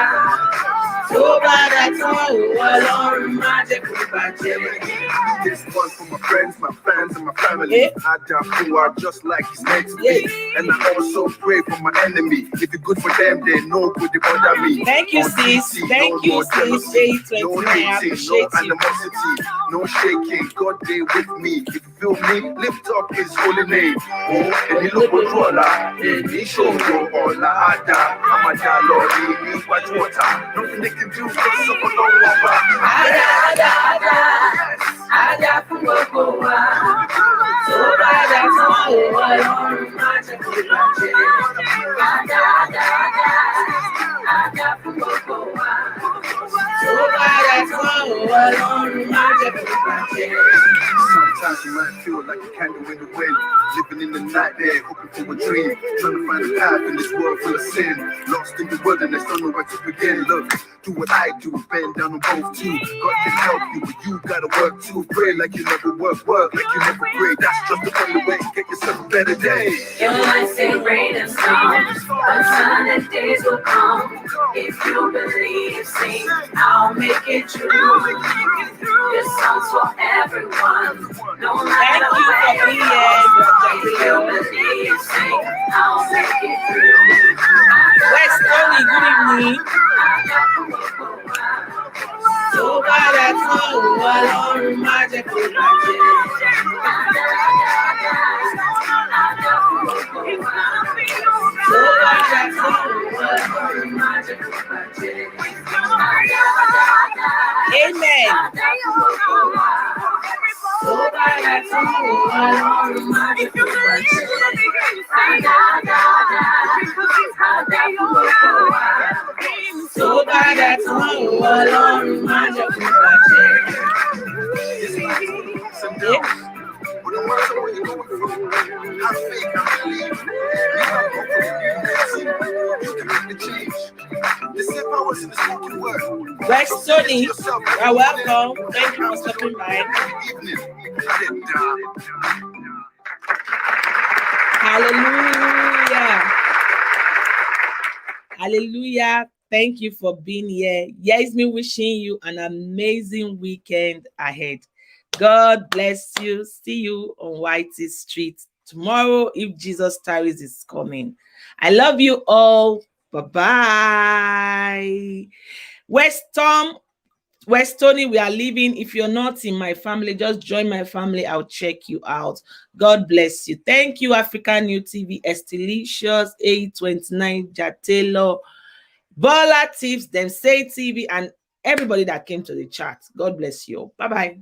Speaker 1: Tó bá dà tán o, Ọlọ́run má jẹ́ kó bàjẹ́.
Speaker 2: This one for my friends, my fans, and my family. Ada who are just like it's meant to be. And I also pray for my enemy. If it's good for them, they no good they bother me.
Speaker 1: Thank you, sis. Thank you, sis. J29.
Speaker 2: No
Speaker 1: I
Speaker 2: hating,
Speaker 1: appreciate
Speaker 2: no
Speaker 1: you.
Speaker 2: animosity, no shaking. God they with me. If you feel me, lift up His holy name. Oh, and you look what you show you all Ada. Amada Lord, me watch water. Nothing they can do because of no water.
Speaker 1: Ada fún gbogbo wa. Tó bá dà tán o, Ọlọ́run má jẹ́ kó bàjẹ́. Ada fún gbogbo wa. Tó bá dà tán o, Ọlọ́run má jẹ́ kó bàjẹ́.
Speaker 2: Sometimes you might feel like a candle in the wind, living in the night there, hoping for a dream, trying to find a path in this world full of sin, lost in the wilderness, don't know where to begin. Look, do what I do, bend down on both too. God can help you, but you gotta work too. Pray like you never work like you never pray. That's just the only way to get yourself a better day.
Speaker 3: You might say rain and storm, but sunny days will come. If you believe, sing, I'll make it true. This song's for everyone, no matter where you are. If you believe, sing, I'll make it through.
Speaker 1: West Tony, good evening. Tó bá dà tán o, Ọlọ́run má jẹ́ kó bàjẹ́. Tó bá dà tán o, Ọlọ́run má jẹ́ kó bàjẹ́. Amen. Tó bá dà tán o, Ọlọ́run má jẹ́ kó bàjẹ́. Tó bá dà tán o, Ọlọ́run má jẹ́ kó bàjẹ́.
Speaker 2: But no matter what you're going through, have faith and believe. You have hope for you can make the change. The same powers in the spoken word.
Speaker 1: West Tony, you're welcome. Thank you for stopping by. Hallelujah. Hallelujah. Thank you for being here. Yes, me wishing you an amazing weekend ahead. God bless you. See you on Whitey Street tomorrow if Jesus tarries is coming. I love you all. Bye-bye. West Tony, we are leaving. If you're not in my family, just join my family. I'll check you out. God bless you. Thank you, African New TV, Estelicious, A29, Jatelo, Bola Tips, Them Say TV, and everybody that came to the chat. God bless you. Bye-bye.